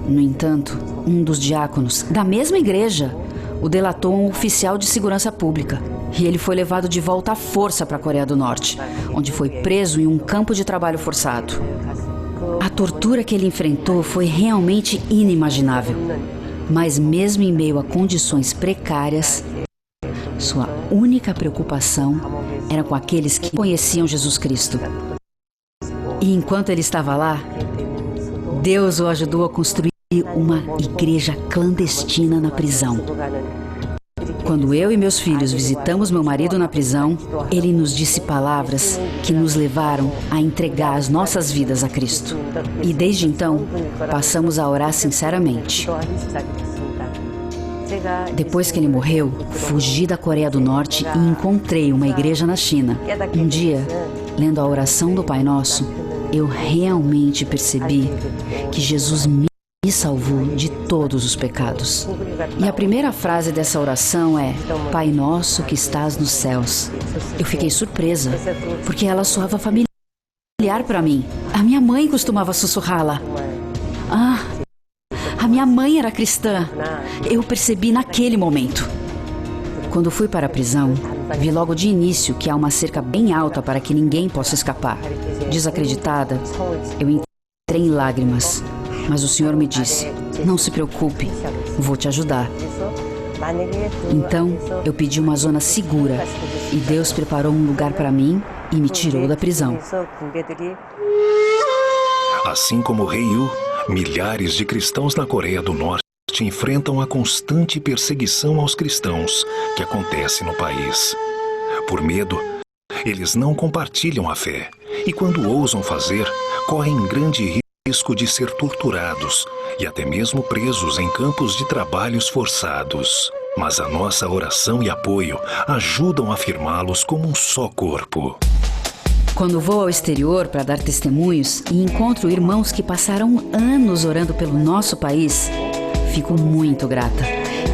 No entanto, um dos diáconos da mesma igreja o delatou a um oficial de segurança pública e ele foi levado de volta à força para a Coreia do Norte, onde foi preso em um campo de trabalho forçado. A tortura que ele enfrentou foi realmente inimaginável, mas mesmo em meio a condições precárias, sua única preocupação era com aqueles que conheciam Jesus Cristo. E enquanto ele estava lá, Deus o ajudou a construir uma igreja clandestina na prisão. Quando eu e meus filhos visitamos meu marido na prisão, ele nos disse palavras que nos levaram a entregar as nossas vidas a Cristo. E desde então, passamos a orar sinceramente. Depois que ele morreu, fugi da Coreia do Norte e encontrei uma igreja na China. Um dia, lendo a oração do Pai Nosso, eu realmente percebi que Jesus me salvou de todos os pecados. E a primeira frase dessa oração é: Pai Nosso que estás nos céus. Eu fiquei surpresa, porque ela soava familiar para mim. A minha mãe costumava sussurrá-la. Ah, a minha mãe era cristã. Eu percebi naquele momento. Quando fui para a prisão, vi logo de início que há uma cerca bem alta para que ninguém possa escapar. Desacreditada, eu entrei em lágrimas. Mas o Senhor me disse: não se preocupe, vou te ajudar. Então, eu pedi uma zona segura e Deus preparou um lugar para mim e me tirou da prisão. Assim como o rei Yu, milhares de cristãos na Coreia do Norte enfrentam a constante perseguição aos cristãos que acontece no país. Por medo, eles não compartilham a fé e, quando ousam fazer, correm grande risco de ser torturados e até mesmo presos em campos de trabalhos forçados. Mas a nossa oração e apoio ajudam a firmá-los como um só corpo. Quando vou ao exterior para dar testemunhos e encontro irmãos que passaram anos orando pelo nosso país, fico muito grata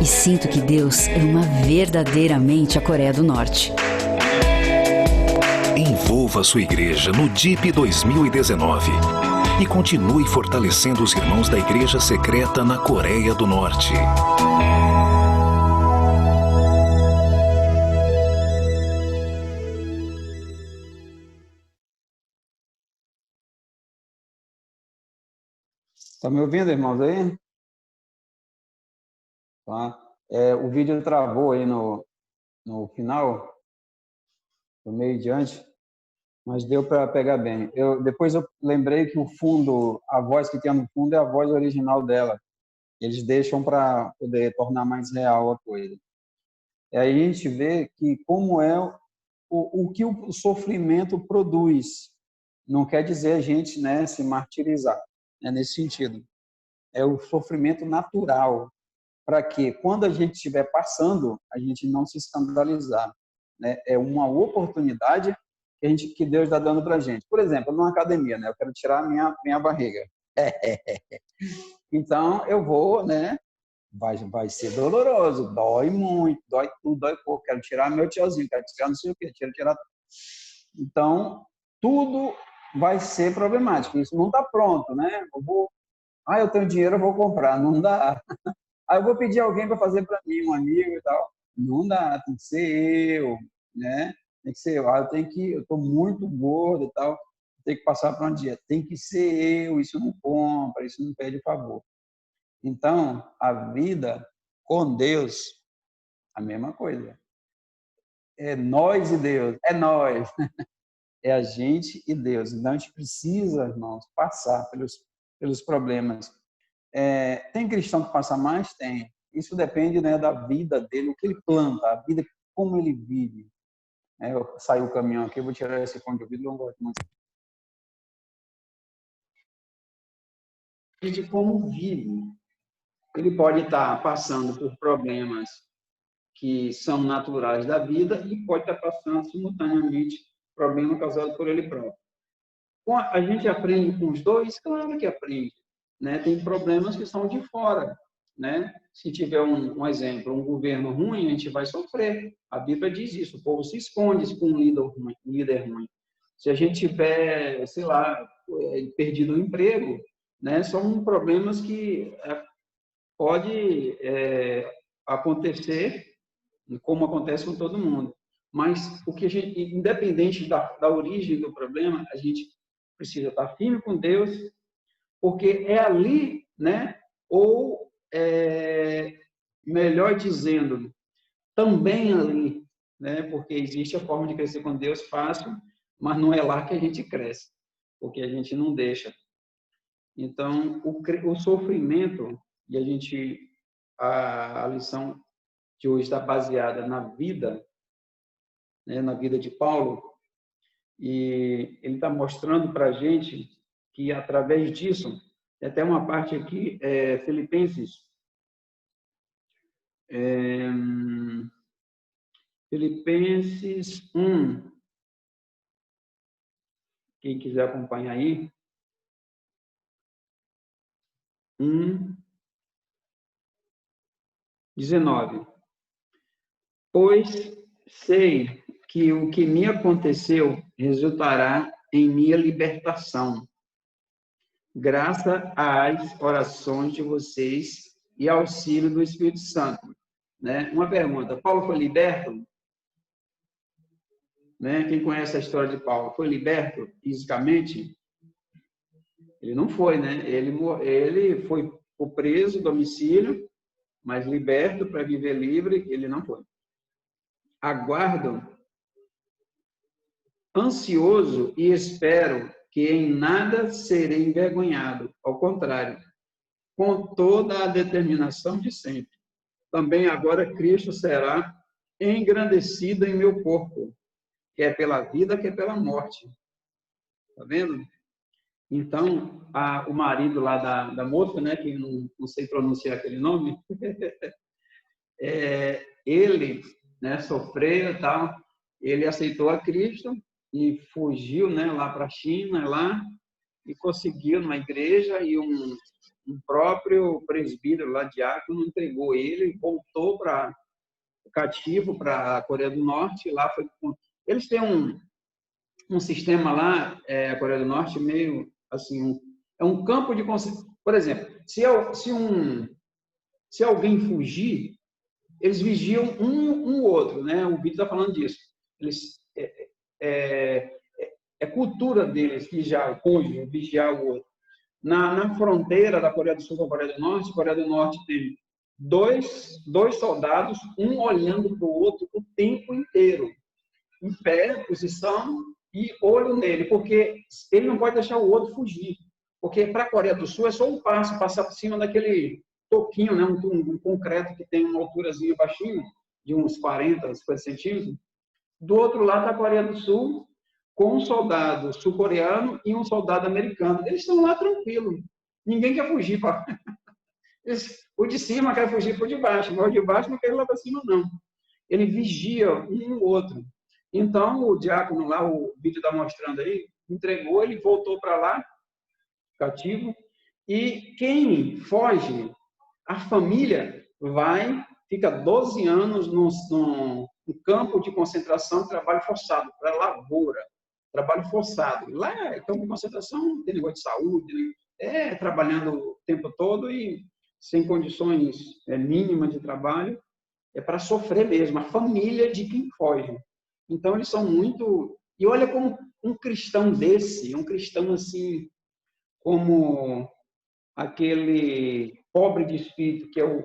e sinto que Deus ama verdadeiramente a Coreia do Norte. Envolva sua igreja no DIP 2019 e continue fortalecendo os irmãos da Igreja Secreta na Coreia do Norte. Tá me ouvindo, irmãos, aí? Tá. O vídeo travou aí no final, no meio e diante, mas deu para pegar bem. Depois eu lembrei que o fundo, a voz que tinha no fundo é a voz original dela. Eles deixam para poder tornar mais real a coisa. E aí a gente vê que como é o que o sofrimento produz. Não quer dizer a gente, né, se martirizar, né, nesse sentido. É o sofrimento natural, para que, quando a gente estiver passando, a gente não se escandalizar, né? É uma oportunidade que Deus está dando para a gente. Por exemplo, numa academia, né? Eu quero tirar a minha barriga. Então, eu vou, né? Vai ser doloroso, dói muito, dói tudo, dói pouco. Quero tirar meu tiozinho, quero tirar não sei o quê, tirar. Então, tudo vai ser problemático. Isso não está pronto, né? Eu tenho dinheiro, eu vou comprar. Não dá. Aí eu vou pedir alguém para fazer para mim, um amigo e tal. Não dá, tem que ser eu, né? Tem que ser eu. Eu estou muito gordo e tal, tem que passar para uma dieta. Tem que ser eu, isso não compra, isso não pede favor. Então, a vida com Deus, a mesma coisa. É nós e Deus, é nós. É a gente e Deus. Então, a gente precisa, irmãos, passar pelos problemas. Tem cristão que passa mais? Tem. Isso depende, né, da vida dele, o que ele planta, a vida, como ele vive. Saiu o caminhão aqui, eu vou tirar esse fone de ouvido, não gosto muito. E de como vive. Ele pode estar passando por problemas que são naturais da vida e pode estar passando simultaneamente problema causado por ele próprio. A gente aprende com os dois? Claro que aprende. Né? Tem problemas que são de fora. Né? Se tiver um exemplo, um governo ruim, a gente vai sofrer. A Bíblia diz isso. O povo se esconde com um líder ruim. Se a gente tiver, sei lá, perdido o emprego, né? São problemas que pode acontecer, como acontece com todo mundo. Mas o que a gente, independente da origem do problema, a gente precisa estar firme com Deus, porque é ali, né? Ou, melhor dizendo, também ali, né? Porque existe a forma de crescer com Deus fácil, mas não é lá que a gente cresce, porque a gente não deixa. Então, o sofrimento, e a lição de hoje está baseada na vida, né? Na vida de Paulo, e ele está mostrando para a gente que, através disso, tem até uma parte aqui, Filipenses 1, quem quiser acompanhar aí, 1:19. Pois sei que o que me aconteceu resultará em minha libertação, graças às orações de vocês e auxílio do Espírito Santo. Né? Uma pergunta, Paulo foi liberto? Né? Quem conhece a história de Paulo, foi liberto fisicamente? Ele não foi, né? Ele foi preso, domicílio, mas liberto para viver livre, ele não foi. Aguardo, ansioso e espero que em nada serei envergonhado. Ao contrário, com toda a determinação de sempre. Também agora Cristo será engrandecido em meu corpo, quer pela vida, quer pela morte. Tá vendo? Então, o marido lá da moça, né, que não sei pronunciar aquele nome, ele, né, sofreu e tal, ele aceitou a Cristo e fugiu, né, lá para a China, lá, e conseguiu numa igreja, e um próprio presbítero lá, diácono, entregou ele e voltou para cativo para a Coreia do Norte. Lá foi, eles têm um sistema lá, a Coreia do Norte, meio assim, é um campo de concentração. Por exemplo, se alguém fugir, eles vigiam um outro, né? O vídeo está falando disso. Eles, é cultura deles vigiar o cônjuge, vigiar o outro. Na fronteira da Coreia do Sul com a Coreia do Norte tem dois soldados, um olhando para o outro o tempo inteiro, em pé, posição, e olho nele, porque ele não pode deixar o outro fugir. Porque para a Coreia do Sul é só um passo, passar por cima daquele toquinho, né? um concreto que tem uma alturazinha baixinha, de uns 40, 50 centímetros. Do outro lado da Coreia do Sul, com um soldado sul-coreano e um soldado americano. Eles estão lá tranquilos. Ninguém quer fugir. O de cima quer fugir para o de baixo, mas o de baixo não quer ir lá para cima, não. Ele vigia um no outro. Então, o diácono lá, o vídeo está mostrando aí, entregou, ele voltou para lá, cativo, e quem foge, a família fica 12 anos no campo de concentração, trabalho forçado, para lavoura, trabalho forçado. Lá é campo de concentração, tem negócio de saúde, trabalhando o tempo todo e sem condições mínimas de trabalho, é para sofrer mesmo, a família de quem foge. Então, eles são muito... E olha como um cristão desse, um cristão assim, como aquele pobre de espírito, que é o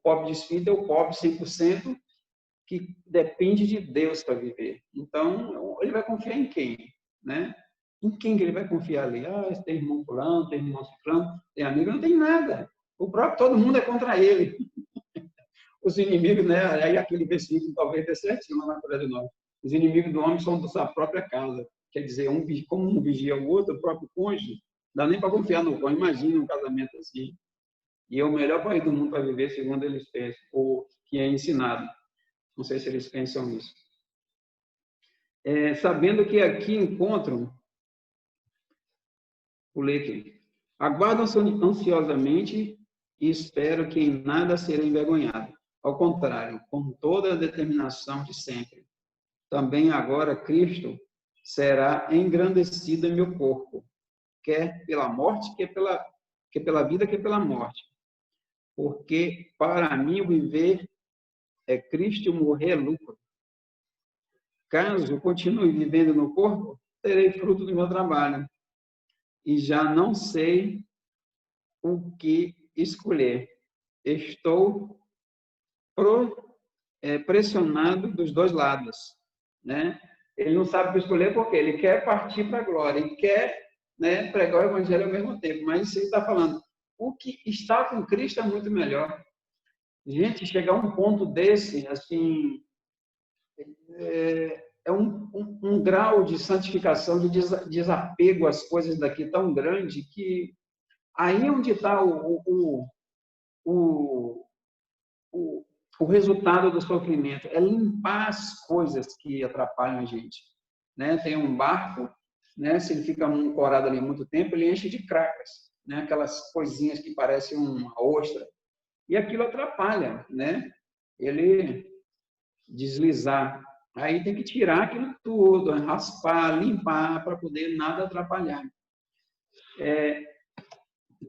pobre de espírito, é o pobre 100%, que depende de Deus para viver. Então, ele vai confiar em quem? Né? Em quem que ele vai confiar ali? Tem irmão fulano, tem irmão ciclano, tem amigo, não tem nada. Todo mundo é contra ele. Os inimigos, né? Aí aquele versículo talvez dê certinho lá na Coreia do Norte. Os inimigos do homem são da sua própria casa. Quer dizer, como um vigia o outro, o próprio cônjuge, não dá nem para confiar no cônjuge. Imagina um casamento assim. E é o melhor país do mundo para viver, segundo eles pensam, ou que é ensinado. Não sei se eles pensam nisso. Sabendo que aqui encontram, vou ler aqui, aguardam ansiosamente e espero que em nada serei envergonhado. Ao contrário, com toda a determinação de sempre. Também agora Cristo será engrandecido em meu corpo, quer pela morte, quer pela vida, quer pela morte. Porque para mim o viver é Cristo e o morrer é lucro. Caso continue vivendo no corpo, terei fruto do meu trabalho. E já não sei o que escolher. Estou pressionado dos dois lados, né? Ele não sabe o que escolher porque ele quer partir para a glória, ele quer, né, pregar o evangelho ao mesmo tempo, mas ele está falando, o que está com Cristo é muito melhor. Gente, chegar a um ponto desse, assim, é um grau de santificação, de desapego às coisas daqui tão grande que aí é onde está o resultado do sofrimento, é limpar as coisas que atrapalham a gente. Né? Tem um barco, né? Se ele fica ancorado ali muito tempo, ele enche de cracas, né? Aquelas coisinhas que parecem uma ostra. E aquilo atrapalha, né? Ele deslizar. Aí tem que tirar aquilo tudo, raspar, limpar, para poder nada atrapalhar.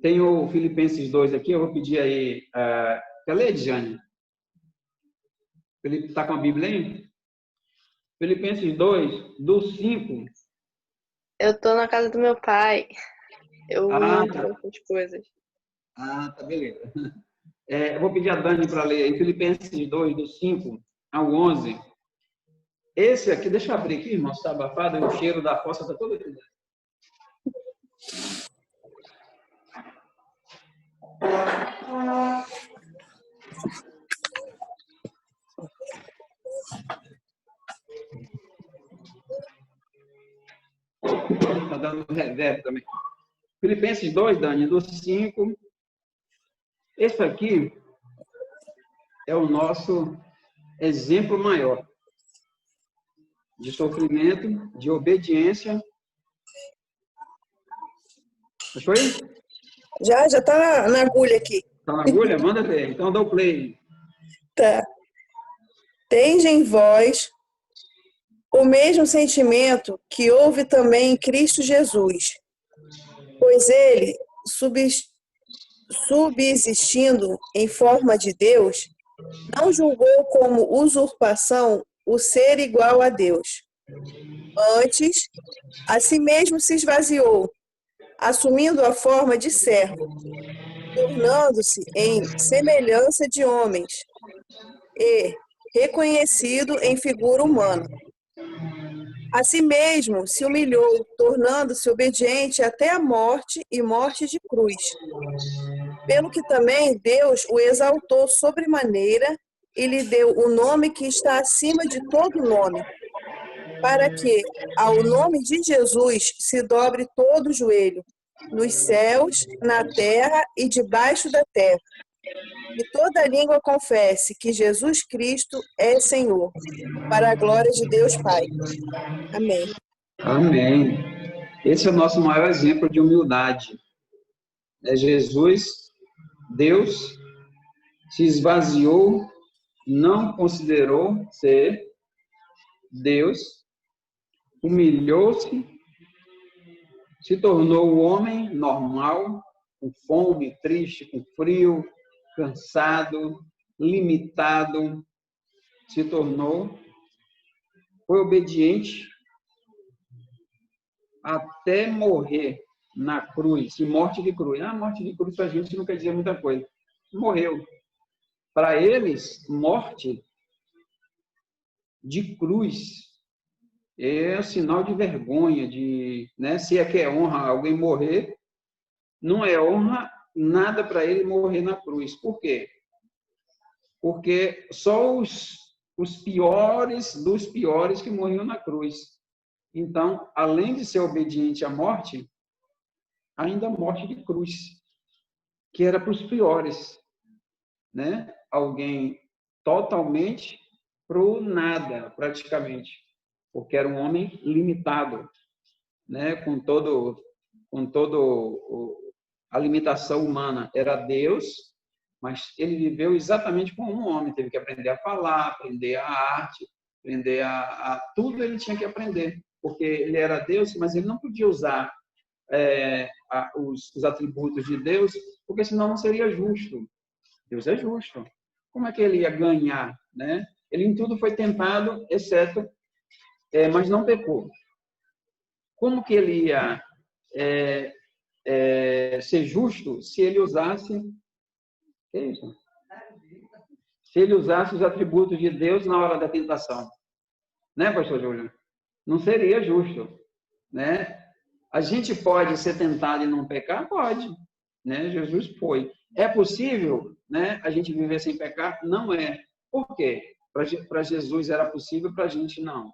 Tem o Filipenses 2 aqui, eu vou pedir aí. Quer ler, Diane? Felipe está com a Bíblia aí? Filipenses 2, do 5. Eu tô na casa do meu pai. Eu não Tá. trouxe as coisas. Tá, beleza. Eu vou pedir a Dani para ler aí, Filipenses 2, do 5 ao 11. Esse aqui, deixa eu abrir aqui, irmão, está abafado, e o cheiro da fossa está todo aqui. Está dando reverb também. Filipenses 2, Dani, do 5. Esse aqui é o nosso exemplo maior de sofrimento, de obediência. Achou aí? Já está na agulha aqui. Está na agulha? Manda ver. Então dá o play. Tá. Tende em vós o mesmo sentimento que houve também em Cristo Jesus, pois ele, subsistindo em forma de Deus, não julgou como usurpação o ser igual a Deus. Antes, a si mesmo se esvaziou, assumindo a forma de servo, tornando-se em semelhança de homens e reconhecido em figura humana. A si mesmo se humilhou, tornando-se obediente até a morte e morte de cruz. Pelo que também Deus o exaltou sobremaneira e lhe deu o nome que está acima de todo nome, para que ao nome de Jesus se dobre todo o joelho, nos céus, na terra e debaixo da terra, e toda língua confesse que Jesus Cristo é Senhor, para a glória de Deus Pai. Amém. Amém. Esse é o nosso maior exemplo de humildade. Jesus, Deus, se esvaziou, não considerou ser Deus, humilhou-se, se tornou o homem normal, com fome, triste, com frio, cansado, limitado, se tornou, foi obediente até morrer na cruz, e morte de cruz. Morte de cruz para a gente não quer dizer muita coisa. Morreu. Para eles, morte de cruz é sinal de vergonha, se é que é honra alguém morrer, não é honra nada para ele morrer na cruz. Por quê? Porque só os piores dos piores que morriam na cruz. Então, além de ser obediente à morte, ainda a morte de cruz, que era para os piores, Alguém totalmente pro nada, praticamente, porque era um homem limitado, com a limitação humana. Era Deus, mas ele viveu exatamente como um homem, teve que aprender a falar, aprender a arte, aprender a tudo ele tinha que aprender, porque ele era Deus, mas ele não podia usar os atributos de Deus, porque senão não seria justo. Deus é justo. Como é que ele ia ganhar, Ele em tudo foi tentado, exceto, mas não pecou. Como que ele ia ser justo se ele usasse... Que é isso? Se ele usasse os atributos de Deus na hora da tentação. Pastor Júlio? Não seria justo, A gente pode ser tentado e não pecar? Pode, Jesus foi. É possível, a gente viver sem pecar? Não é. Por quê? Para Jesus era possível, para a gente não,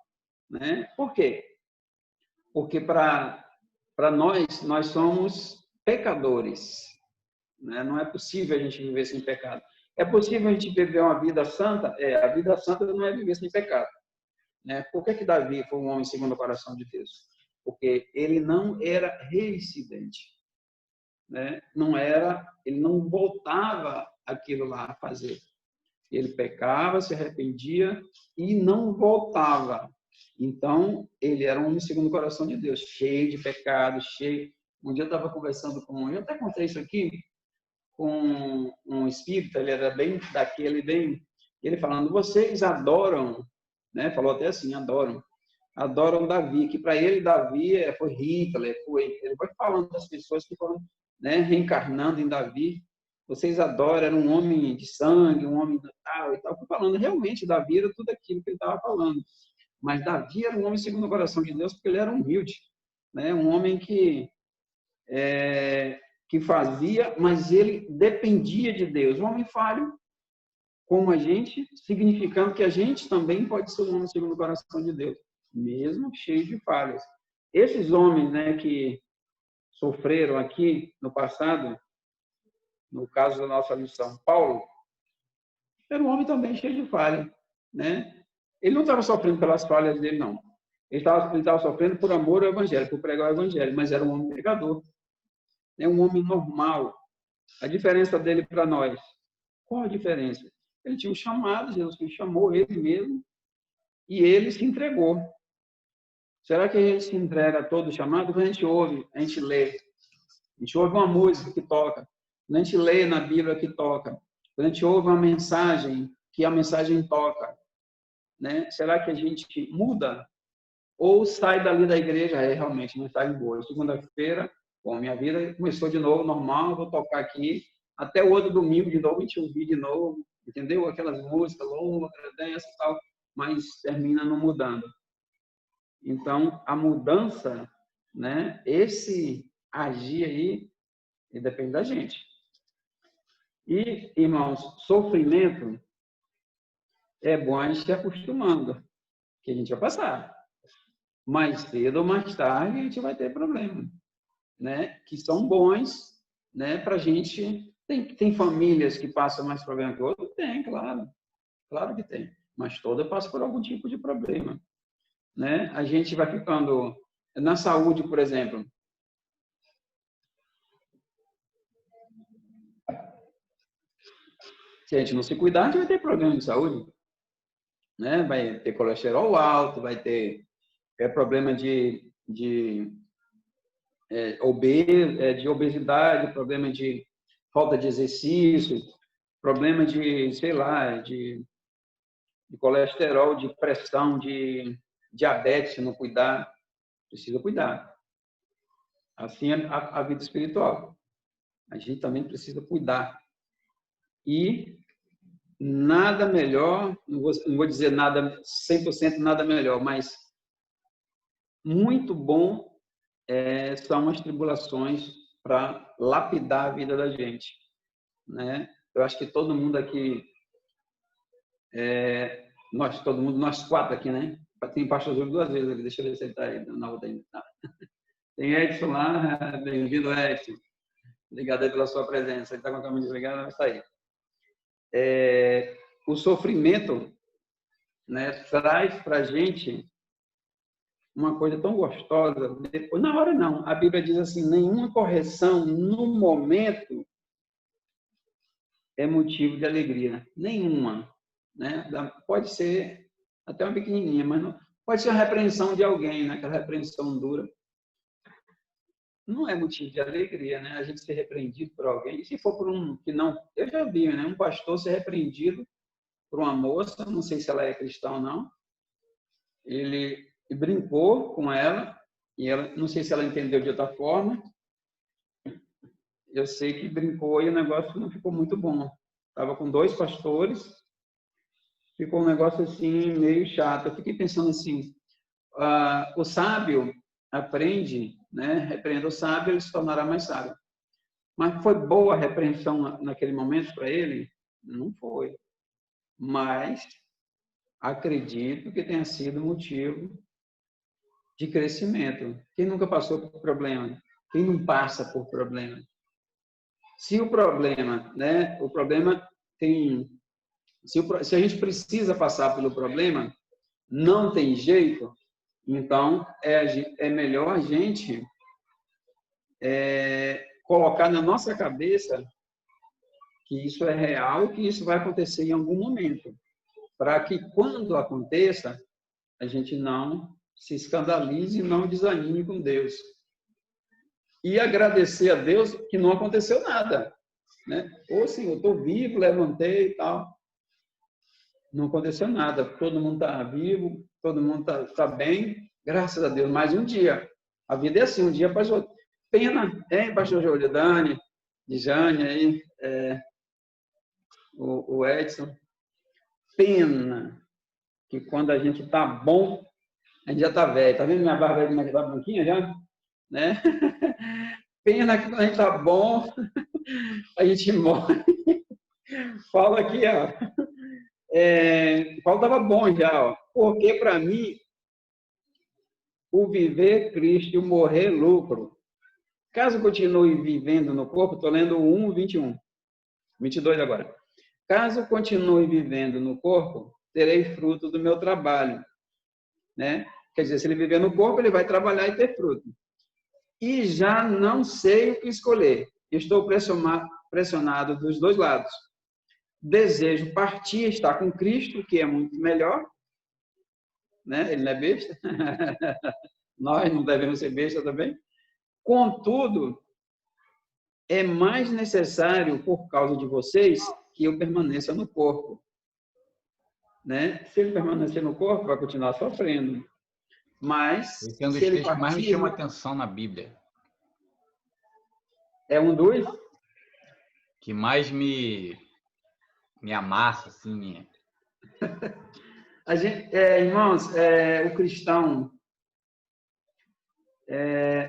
Por quê? Porque para nós somos pecadores, Não é possível a gente viver sem pecado. É possível a gente viver uma vida santa? A vida santa não é viver sem pecado, Por que Davi foi um homem segundo o coração de Deus? Porque ele não era reincidente, ele não voltava aquilo lá a fazer. Ele pecava, se arrependia e não voltava. Então, ele era um homem segundo o coração de Deus, cheio de pecados, cheio. Um dia eu estava conversando com... Eu até contei isso aqui com um espírita, ele era bem daquele, bem... Ele falando, vocês adoram, né? Falou até assim, adoram Davi, que para ele Davi foi Hitler, ele foi falando das pessoas que foram, né, reencarnando em Davi. Vocês adoram, era um homem de sangue, um homem tal e tal. Foi falando, realmente Davi era tudo aquilo que ele estava falando. Mas Davi era um homem segundo o coração de Deus, porque ele era humilde, né? Um homem que fazia, mas ele dependia de Deus. Um homem falho, como a gente, significando que a gente também pode ser um homem segundo o coração de Deus, mesmo cheio de falhas. Esses homens, né, que sofreram aqui no passado, no caso da nossa lição, Paulo, era um homem também cheio de falha, né? Ele não estava sofrendo pelas falhas dele, não. Ele estava sofrendo por amor ao evangelho, por pregar o evangelho, mas era um homem pecador. É um homem normal. A diferença dele para nós, qual a diferença? Ele tinha um chamado, Jesus chamou ele mesmo, e ele se entregou. Será que a gente se entrega a todo o chamado? Quando a gente ouve, a gente lê. A gente ouve uma música que toca. Quando a gente lê na Bíblia que toca. Quando a gente ouve uma mensagem, que a mensagem toca. Né? Será que a gente muda? Ou sai dali da igreja, realmente, não está em boa. Segunda-feira, bom, minha vida começou de novo, normal, vou tocar aqui. Até o outro domingo, de novo, a gente ouvir de novo. Entendeu? Aquelas músicas longas, dessa e tal, mas termina não mudando. Então, a mudança, né? Esse agir aí, depende da gente. E, irmãos, sofrimento é bom a gente se acostumando, que a gente vai passar. Mais cedo ou mais tarde a gente vai ter problema, né? Que são bons, né? Para a gente. Tem famílias que passam mais problema que outras? Tem, claro. Claro que tem. Mas toda passa por algum tipo de problema, né? A gente vai ficando... Na saúde, por exemplo. Se a gente não se cuidar, a gente vai ter problema de saúde, né? Vai ter colesterol alto, vai ter problema de obesidade, problema de falta de exercício, problema de, sei lá, de colesterol, de pressão, de diabetes, se não cuidar. Precisa cuidar. Assim é a vida espiritual. A gente também precisa cuidar. E nada melhor, não vou dizer nada 100% nada melhor, mas muito bom são as tribulações para lapidar a vida da gente, né? Eu acho que todo mundo aqui, nós quatro aqui, né? Tem pastor Júlio 2 vezes ali, deixa eu ver se ele está aí na outra. Tem Edson lá, bem-vindo, Edson. Obrigado aí pela sua presença. Ele está com a câmera desligada, mas está aí. O sofrimento, né, traz para a gente uma coisa tão gostosa. Depois, na hora não. A Bíblia diz assim, nenhuma correção no momento é motivo de alegria. Nenhuma. Né? Pode ser até uma pequenininha, mas não, pode ser uma repreensão de alguém, né? Aquela repreensão dura. Não é motivo de alegria, né? A gente ser repreendido por alguém. E se for por um que não... Eu já vi, né? Um pastor ser repreendido por uma moça, não sei se ela é cristã ou não. Ele brincou com ela, e ela, não sei se ela entendeu de outra forma. Eu sei que brincou e o negócio não ficou muito bom. Estava com 2 pastores, ficou um negócio assim, meio chato. Eu fiquei pensando assim, o sábio aprende, né? Repreenda o sábio, ele se tornará mais sábio. Mas foi boa a repreensão naquele momento para ele? Não foi. Mas acredito que tenha sido motivo de crescimento. Quem nunca passou por problema? Quem não passa por problema? Se o problema, né? O problema tem... Se a gente precisa passar pelo problema, não tem jeito, então é melhor a gente colocar na nossa cabeça que isso é real, que isso vai acontecer em algum momento, para que quando aconteça, a gente não se escandalize e não desanime com Deus. e agradecer a Deus que não aconteceu nada, né? Ou assim, eu estou vivo, levantei e tal. Não aconteceu nada, todo mundo está vivo, todo mundo tá bem, graças a Deus. Mais um dia. A vida é assim, um dia após o outro. Pena, hein, pastor Júlio, Dani, Dijane aí, o Edson. Pena que quando a gente está bom, a gente já está velho. Está vendo minha barba aí, como é que está branquinha já? Né? Pena que quando a gente está bom, a gente morre. Fala aqui, ó. Paulo estava bom já, ó. Porque para mim, o viver Cristo e o morrer lucro. Caso continue vivendo no corpo, estou lendo o 1, 21, 22 agora. Caso continue vivendo no corpo, terei fruto do meu trabalho. Né? Quer dizer, se ele viver no corpo, ele vai trabalhar e ter fruto. E já não sei o que escolher. Estou pressionado dos dois lados. Desejo partir, estar com Cristo, que é muito melhor. Né? Ele não é besta. Nós não devemos ser besta também. Contudo, é mais necessário, por causa de vocês, que eu permaneça no corpo. Né? Se ele permanecer no corpo, vai continuar sofrendo. Mas, esse é um dos se ele textos que mais me partir, chama a atenção na Bíblia. É um dos? Que mais me amassa, assim. A gente, irmãos, o cristão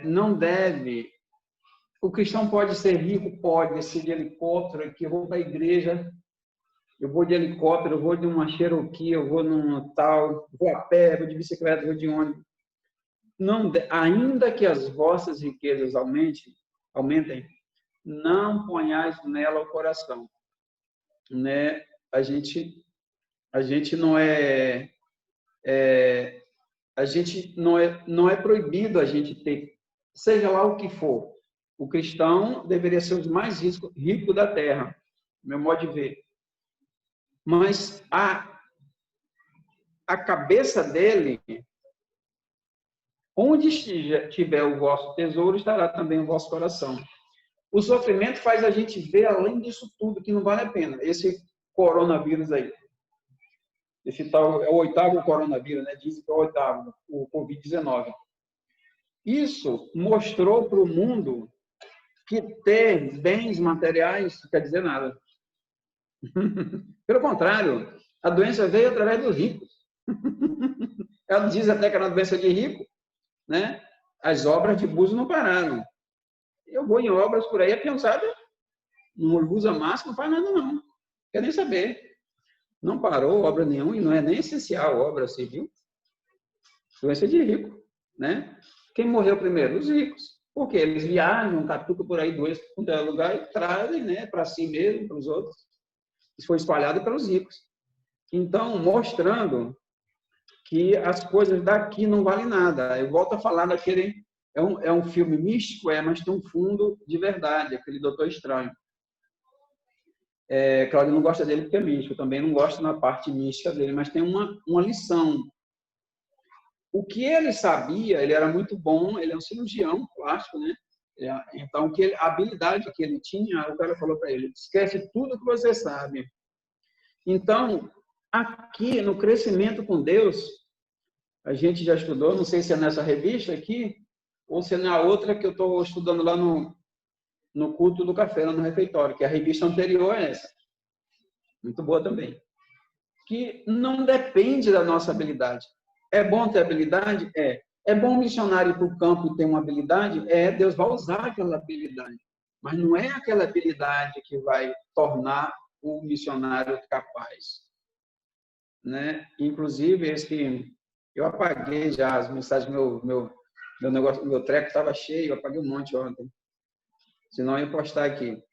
não deve... O cristão pode ser rico, pode descer de helicóptero, que eu vou para a igreja, eu vou de helicóptero, eu vou de uma Cherokee, eu vou num tal, vou a pé, vou de bicicleta, vou de ônibus. Não, ainda que as vossas riquezas aumentem, não ponhais nela o coração. Né? A gente não não é proibido a gente ter, seja lá o que for. O cristão deveria ser os mais ricos da terra, meu modo de ver. Mas a cabeça dele, onde estiver o vosso tesouro, estará também o vosso coração. O sofrimento faz a gente ver, além disso tudo, que não vale a pena. Esse coronavírus aí. Esse tal é o 8º coronavírus, né? Dizem que é o 8º, o Covid-19. Isso mostrou para o mundo que ter bens materiais não quer dizer nada. Pelo contrário, a doença veio através dos ricos. Ela diz até que era uma doença de rico, né? As obras de Búzios não pararam. Eu vou em obras por aí, a pensada não usa máscara, não faz nada não. Quer nem saber. Não parou obra nenhuma e não é nem essencial obra civil. Doença de rico, né? Quem morreu primeiro? Os ricos. Porque eles viajam, catucam por aí doença para qualquer lugar e trazem, né, para si mesmo, para os outros. Isso foi espalhado pelos ricos. Então, mostrando que as coisas daqui não valem nada. Eu volto a falar daquele... É um filme místico, mas tem um fundo de verdade, aquele Doutor Estranho. Cláudio não gosta dele porque é místico, também não gosto na parte mística dele, mas tem uma lição. O que ele sabia, ele era muito bom, ele é um cirurgião plástico, né? Então, a habilidade que ele tinha, o cara falou para ele, esquece tudo que você sabe. Então, aqui, no crescimento com Deus, a gente já estudou, não sei se é nessa revista aqui, ou se é na outra que eu estou estudando lá no culto do café, lá no refeitório, que é a revista anterior a essa. Muito boa também. Que não depende da nossa habilidade. É bom ter habilidade? É bom um missionário ir para o campo e ter uma habilidade? Deus vai usar aquela habilidade. Mas não é aquela habilidade que vai tornar o missionário capaz. Né? Inclusive, eu apaguei já as mensagens, meu negócio, meu treco estava cheio, eu apaguei um monte ontem. Senão eu ia postar aqui.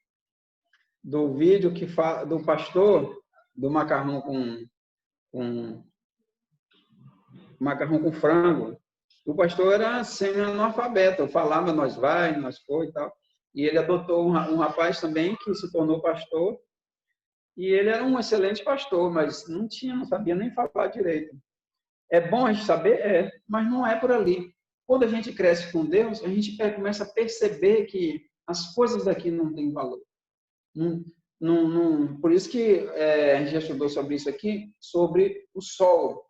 Do vídeo que fala do pastor do macarrão com frango. O pastor era semi-analfabeto, falava nós vai, nós foi e tal. E ele adotou um rapaz também que se tornou pastor. E ele era um excelente pastor, mas não sabia nem falar direito. É bom a gente saber? Mas não é por ali. quando a gente cresce com Deus, a gente começa a perceber que as coisas daqui não têm valor. Por isso que a gente já estudou sobre isso aqui, sobre o sol.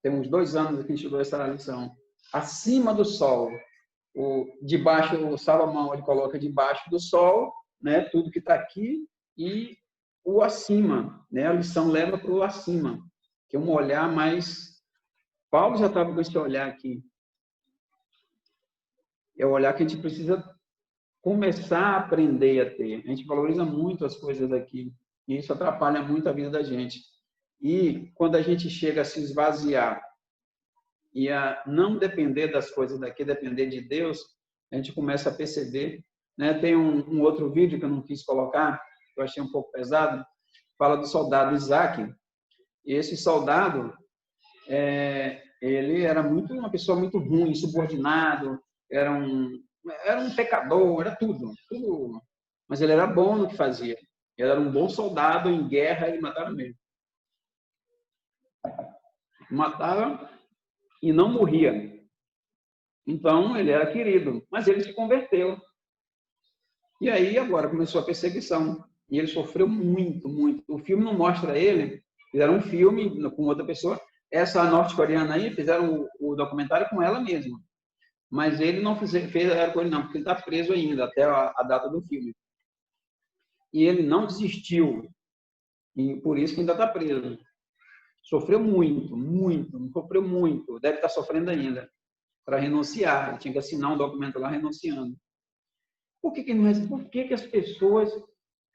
Tem uns 2 anos que a gente estudou essa lição. Acima do sol, debaixo, o Salomão ele coloca debaixo do sol, né, tudo que está aqui, e o acima, né, a lição leva para o acima, que é um olhar mais... Paulo já estava com esse olhar aqui. É o olhar que a gente precisa começar a aprender a ter. A gente valoriza muito as coisas aqui, e isso atrapalha muito a vida da gente. E quando a gente chega a se esvaziar e a não depender das coisas daqui, depender de Deus, a gente começa a perceber, né? Tem um outro vídeo que eu não quis colocar, que eu achei um pouco pesado, fala do soldado Isaac. E esse soldado, ele era uma pessoa muito ruim, insubordinado, era um pecador, era tudo. Mas ele era bom no que fazia. Ele era um bom soldado em guerra, ele matava mesmo. Matava e não morria. Então, ele era querido, mas ele se converteu. E aí, agora, começou a perseguição. E ele sofreu muito, muito. O filme não mostra ele. Fizeram um filme com outra pessoa. Essa norte-coreana aí, fizeram o documentário com ela mesma. Mas ele não fez com ele não, porque ele está preso ainda, até a data do filme. E ele não desistiu. E por isso que ainda está preso. Sofreu muito, sofreu muito. Deve estar sofrendo ainda. Para renunciar. Ele tinha que assinar um documento lá renunciando. Por que as pessoas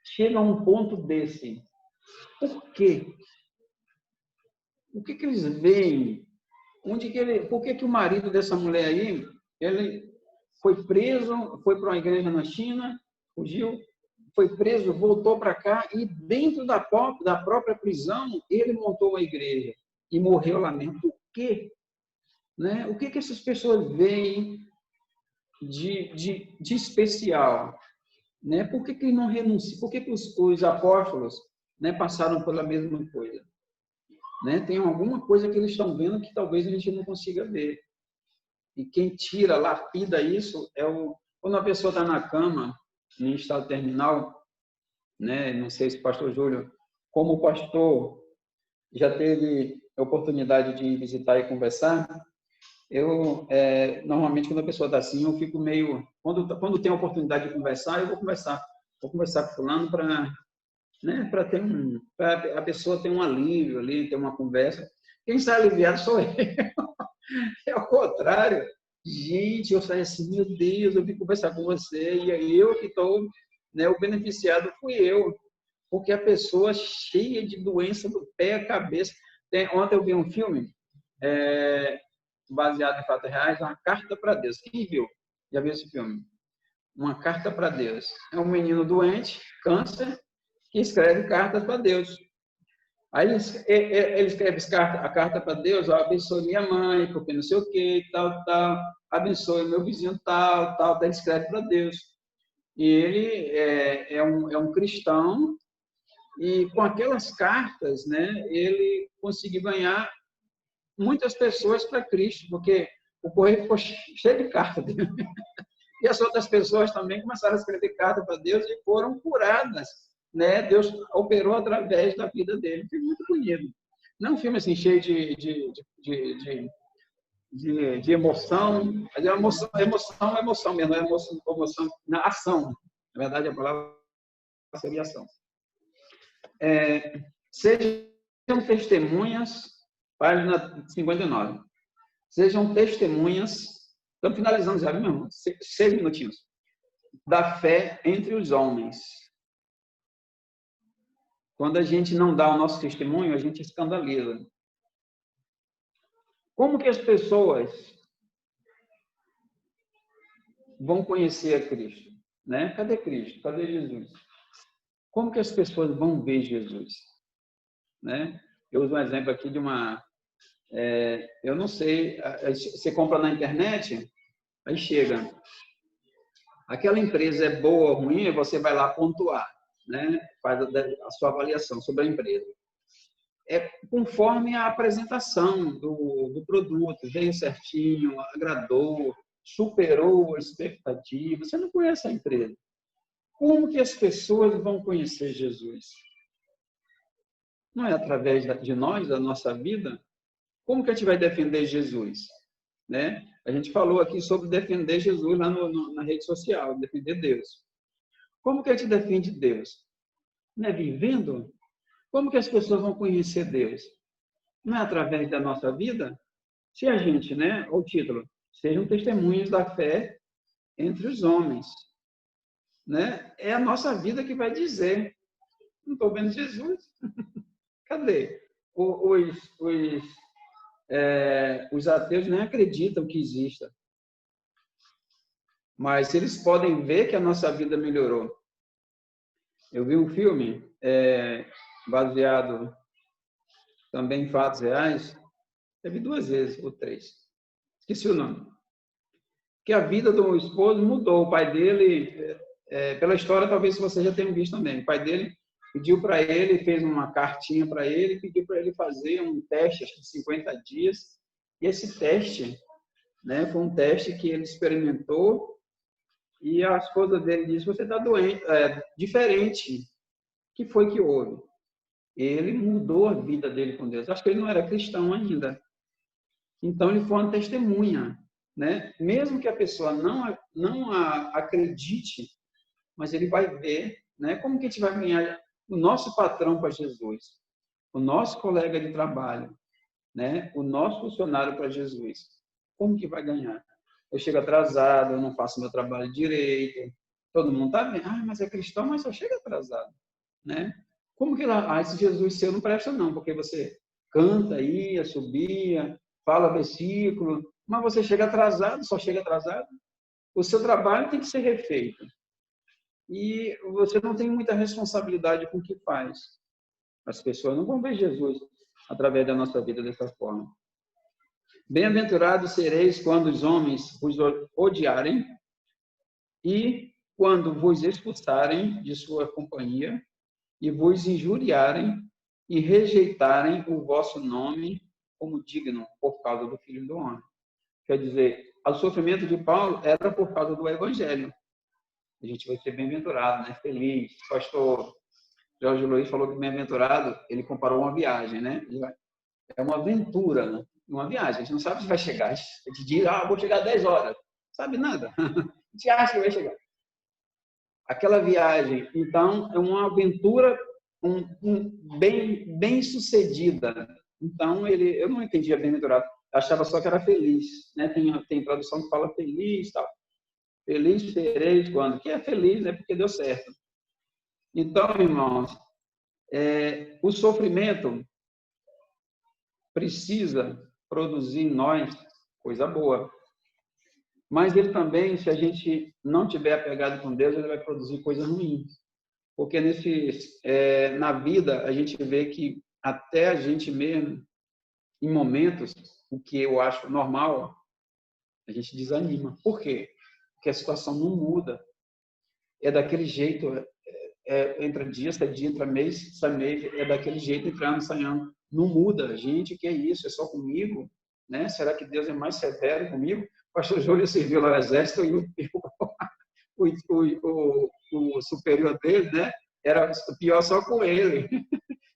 chegam a um ponto desse? Por quê? O que eles veem? Por que o marido dessa mulher aí, ele foi preso, foi para uma igreja na China, fugiu, foi preso, voltou para cá e dentro da própria prisão ele montou uma igreja e morreu lá mesmo. Por quê? Né? O que essas pessoas veem de especial? Né? Por que ele não renuncia? Por que os apóstolos, né, passaram pela mesma coisa? Né? Tem alguma coisa que eles estão vendo que talvez a gente não consiga ver. E quem tira, lapida isso, quando a pessoa está na cama, em estado terminal, né? Não sei se o pastor Júlio, como pastor, já teve a oportunidade de visitar e conversar. Normalmente, quando a pessoa está assim, eu fico meio... Quando tem a oportunidade de conversar, eu vou conversar. Vou conversar com fulano para... Né, para a pessoa ter um alívio ali, ter uma conversa. Quem está aliviado sou eu. É o contrário. Gente, eu saio assim, meu Deus, eu vim conversar com você, e aí eu que estou, né, o beneficiado fui eu. Porque a pessoa cheia de doença do pé à cabeça. Ontem eu vi um filme baseado em fatos reais, Uma Carta para Deus. Quem viu? Já viu esse filme? Uma Carta para Deus. É um menino doente, câncer, que escreve cartas para Deus. Aí ele escreve a carta para Deus, abençoe minha mãe, porque não sei o que, tal, abençoe meu vizinho, tal, ele escreve para Deus. E ele é um cristão, e com aquelas cartas, né, ele conseguiu ganhar muitas pessoas para Cristo, porque o correio ficou cheio de cartas dele. E as outras pessoas também começaram a escrever cartas para Deus e foram curadas. Né? Deus operou através da vida dele. Foi muito bonito. Não é um filme assim, cheio de emoção, mas é emoção mesmo, é emoção na ação. Na verdade, a palavra seria ação. Sejam testemunhas, página 59. Sejam testemunhas, estamos finalizando já, viu, meu irmão? 6 minutinhos. Da fé entre os homens. Quando a gente não dá o nosso testemunho, a gente escandaliza. Como que as pessoas vão conhecer a Cristo? Né? Cadê Cristo? Cadê Jesus? Como que as pessoas vão ver Jesus? Né? Eu uso um exemplo aqui de uma... eu não sei, você compra na internet, aí chega. Aquela empresa é boa ou ruim, você vai lá pontuar. Né? Faz a sua avaliação sobre a empresa. conforme a apresentação do produto, veio certinho, agradou, superou a expectativa. Você não conhece a empresa. Como que as pessoas vão conhecer Jesus? Não é através de nós, da nossa vida? Como que a gente vai defender Jesus? Né? A gente falou aqui sobre defender Jesus lá na rede social, defender Deus. Como que a gente defende Deus? Não é vivendo? Como que as pessoas vão conhecer Deus? Não é através da nossa vida? Se a gente, né, o título, sejam testemunhas da fé entre os homens. Né? É a nossa vida que vai dizer. Não estou vendo Jesus. Cadê? Os ateus nem acreditam que exista. Mas eles podem ver que a nossa vida melhorou. Eu vi um filme baseado também em fatos reais. Teve 2 vezes, ou 3. Esqueci o nome. Que a vida do esposo mudou. O pai dele, pela história, talvez você já tenha visto também. O pai dele pediu para ele, fez uma cartinha para ele, pediu para ele fazer um teste, acho que de 50 dias. E esse teste, né, foi um teste que ele experimentou e a esposa dele disse, você está doente, diferente. O que foi que houve? Ele mudou a vida dele com Deus. Acho que ele não era cristão ainda. Então, ele foi uma testemunha. Né? Mesmo que a pessoa não acredite, mas ele vai ver, né? Como que a gente vai ganhar o nosso patrão para Jesus, o nosso colega de trabalho, né? O nosso funcionário para Jesus. Como que vai ganhar? Eu chego atrasado, eu não faço meu trabalho direito, todo mundo está vendo, mas é cristão, mas só chega atrasado. Né? Como que esse Jesus seu não presta não, porque você canta, ia, subia, fala versículo, mas você chega atrasado, só chega atrasado. O seu trabalho tem que ser refeito. E você não tem muita responsabilidade com o que faz. As pessoas não vão ver Jesus através da nossa vida dessa forma. Bem-aventurados sereis quando os homens vos odiarem e quando vos expulsarem de sua companhia e vos injuriarem e rejeitarem o vosso nome como digno por causa do Filho do Homem. Quer dizer, o sofrimento de Paulo era por causa do Evangelho. A gente vai ser bem-aventurado, né? Feliz. O pastor Jorge Luiz falou que bem-aventurado, ele comparou uma viagem, né? É uma aventura, né? Uma viagem. A gente não sabe se vai chegar. A gente diz, vou chegar às 10 horas. Não sabe nada. A gente acha que vai chegar. Aquela viagem, então, é uma aventura bem sucedida. Então, eu não entendia bem-aventurado. Achava só que era feliz, né? Tem tradução que fala feliz e tal. Feliz sereis quando? Que é feliz, né? Porque deu certo. Então, irmãos, o sofrimento precisa produzir em nós coisa boa. Mas ele também, se a gente não tiver apegado com Deus, ele vai produzir coisas ruins. Porque na vida a gente vê que até a gente mesmo, em momentos, o que eu acho normal, a gente desanima. Por quê? Porque a situação não muda. É daquele jeito, entra dia, sai dia, entra mês, sai mês, é daquele jeito, entra ano, sai ano. Não muda. Gente, que é isso? É só comigo? Né? Será que Deus é mais severo comigo? O pastor Júlio serviu lá no exército e o superior dele, né? Era pior só com ele.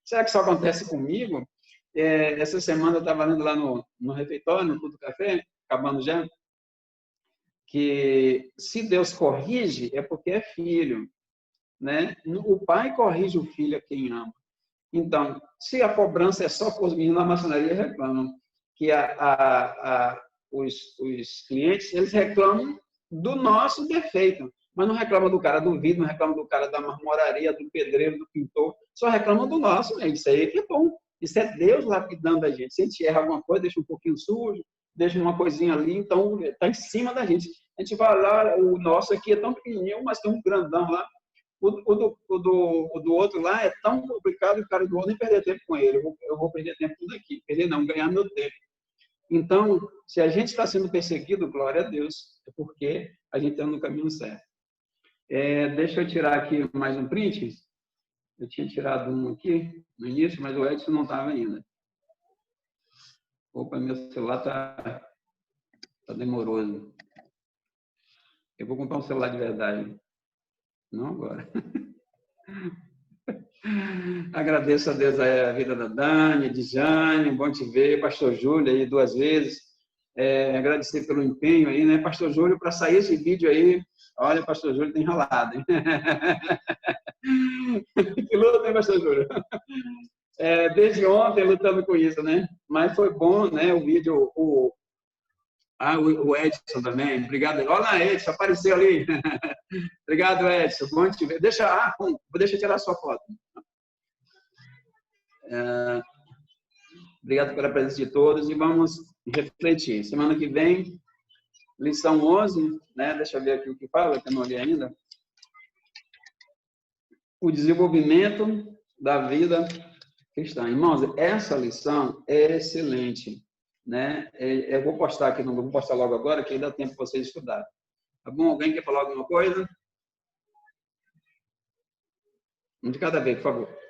Será que isso acontece comigo? Essa semana eu estava lendo lá no refeitório, no culto do café, acabando já, que se Deus corrige, é porque é filho. Né? O pai corrige o filho a quem ama. Então, se a cobrança é só por os meninos, na maçonaria reclamam que os clientes, eles reclamam do nosso defeito, mas não reclamam do cara do vidro, não reclamam do cara da marmoraria, do pedreiro, do pintor, só reclamam do nosso, né? Isso aí que é bom. Isso é Deus lapidando a gente. Se a gente erra alguma coisa, deixa um pouquinho sujo, deixa uma coisinha ali, então está em cima da gente. A gente vai lá, o nosso aqui é tão pequenininho, mas tem um grandão lá. O do outro lá é tão complicado que o cara do outro nem perder tempo com ele. Eu vou perder tempo tudo aqui. Perder não, ganhar meu tempo. Então, se a gente está sendo perseguido, glória a Deus, é porque a gente está no caminho certo. Deixa eu tirar aqui mais um print. Eu tinha tirado um aqui no início, mas o Edson não estava ainda. Opa, meu celular tá demoroso. Eu vou comprar um celular de verdade. Não agora. Agradeço a Deus a vida da Dani, de Jane, bom te ver, pastor Júlio aí 2 vezes. Agradecer pelo empenho aí, né, pastor Júlio, para sair esse vídeo aí. Olha, pastor Júlio tem enrolado, hein? Que luta, hein, pastor Júlio? Desde ontem lutando com isso, né? Mas foi bom, né, o vídeo, o Edson também, obrigado. Olha lá, Edson, apareceu ali. Obrigado, Edson, bom te ver. Deixa eu tirar a sua foto. Obrigado pela presença de todos e vamos refletir. Semana que vem, lição 11, né? Deixa eu ver aqui o que fala, que eu não li ainda. O desenvolvimento da vida cristã. Irmãos, essa lição é excelente, né? Eu vou postar aqui, não vou postar logo agora, que aí dá tempo para vocês estudarem. Tá bom? Alguém quer falar alguma coisa? Um de cada vez, por favor.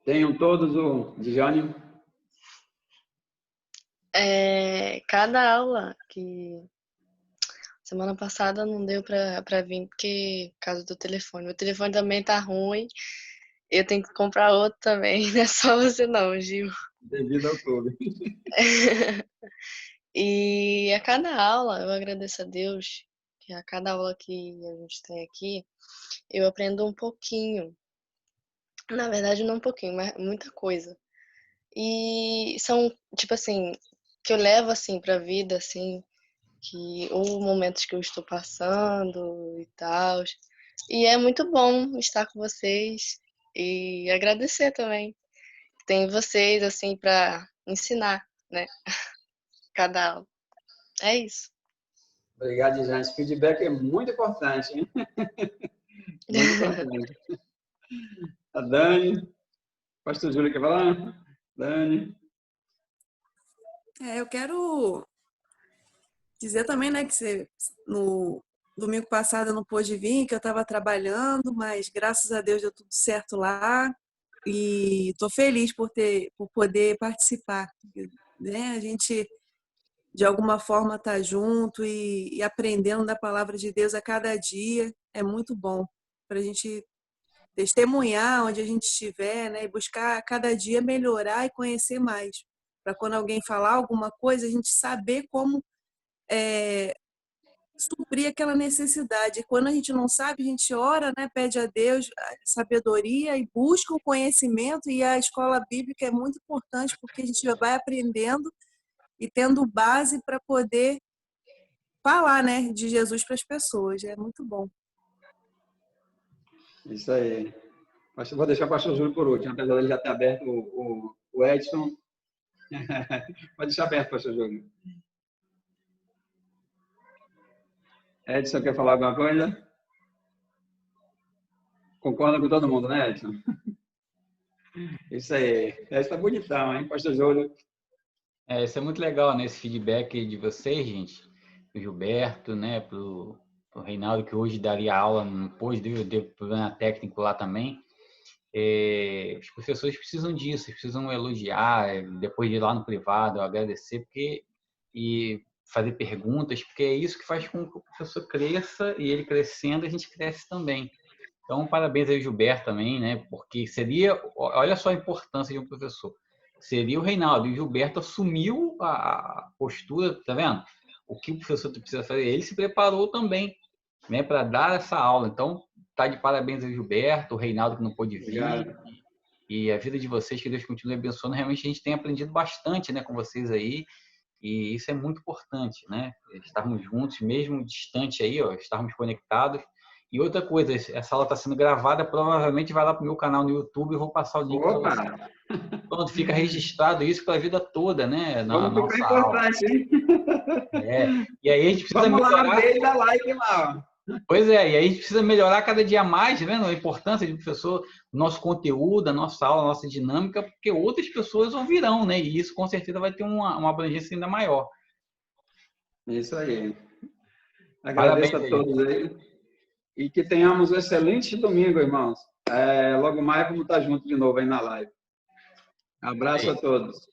Tenham todos o Dijane. Cada aula que semana passada não deu para vir porque por causa do telefone. Meu telefone também tá ruim. Eu tenho que comprar outro também. Não é só você não, Gil. Devido ao clube. E a cada aula, eu agradeço a Deus que a cada aula que a gente tem aqui, eu aprendo um pouquinho. Na verdade, não um pouquinho, mas muita coisa. E são, tipo assim, que eu levo, assim, pra vida, assim, ou momentos que eu estou passando e tal. E é muito bom estar com vocês e agradecer também. Tem vocês, assim, pra ensinar, né? Cada aula. É isso. Obrigado, Dijane. Esse feedback é muito importante, hein? Muito importante. A Dani. Pastor Júlio quer falar? Dani. Eu quero dizer também, né, que você, no domingo passado eu não pôde vir, que eu estava trabalhando, mas graças a Deus deu tudo certo lá e estou feliz por poder participar, né? A gente de alguma forma tá junto e aprendendo da palavra de Deus a cada dia é muito bom para a gente testemunhar onde a gente estiver, né? E buscar a cada dia melhorar e conhecer mais, para quando alguém falar alguma coisa a gente saber como suprir aquela necessidade. E quando a gente não sabe, a gente ora, né? Pede a Deus a sabedoria e busca o conhecimento, e a escola bíblica é muito importante porque a gente vai aprendendo e tendo base para poder falar, né, de Jesus para as pessoas. É muito bom. Isso aí. Vou deixar o pastor Júlio por último, apesar dele já ter aberto o Edson. Pode deixar aberto, pastor Júlio. Edson, quer falar alguma coisa? Concorda com todo mundo, né, Edson? Isso aí. Edson tá bonitão, hein, pastor Júlio? Isso é muito legal, né? Esse feedback de vocês, gente. Do Gilberto, né? Pro Reinaldo, que hoje daria aula, depois deu problema técnico lá também. Os professores precisam disso, precisam elogiar, depois de ir lá no privado, agradecer, e fazer perguntas, porque é isso que faz com que o professor cresça, e ele crescendo, a gente cresce também. Então, parabéns aí, Gilberto, também, né? Porque olha só a importância de um professor. Seria o Reinaldo, e o Gilberto assumiu a postura, tá vendo? O que o professor precisa fazer? Ele se preparou também, né, para dar essa aula. Então, tá de parabéns aí, Gilberto, o Reinaldo que não pôde vir. Obrigado. E a vida de vocês, que Deus continue abençoando. Realmente a gente tem aprendido bastante, né, com vocês aí, e isso é muito importante, né? Estarmos juntos, mesmo distante aí, estarmos conectados. E outra coisa, essa aula está sendo gravada, provavelmente vai lá para o meu canal no YouTube e eu vou passar o link para você. Pronto, fica registrado isso para a vida toda, né? Vamos ficar importante, hein? E aí a gente precisa melhorar. Lá, ver e dar like lá. Pois é, e aí a gente precisa melhorar cada dia mais, vendo a importância do professor, do nosso conteúdo, da nossa aula, da nossa dinâmica, porque outras pessoas ouvirão, né? E isso com certeza vai ter uma abrangência ainda maior. Isso aí. Agradeço a todos aí. E que tenhamos um excelente domingo, irmãos. Logo mais vamos estar juntos de novo aí na live. Abraço a todos.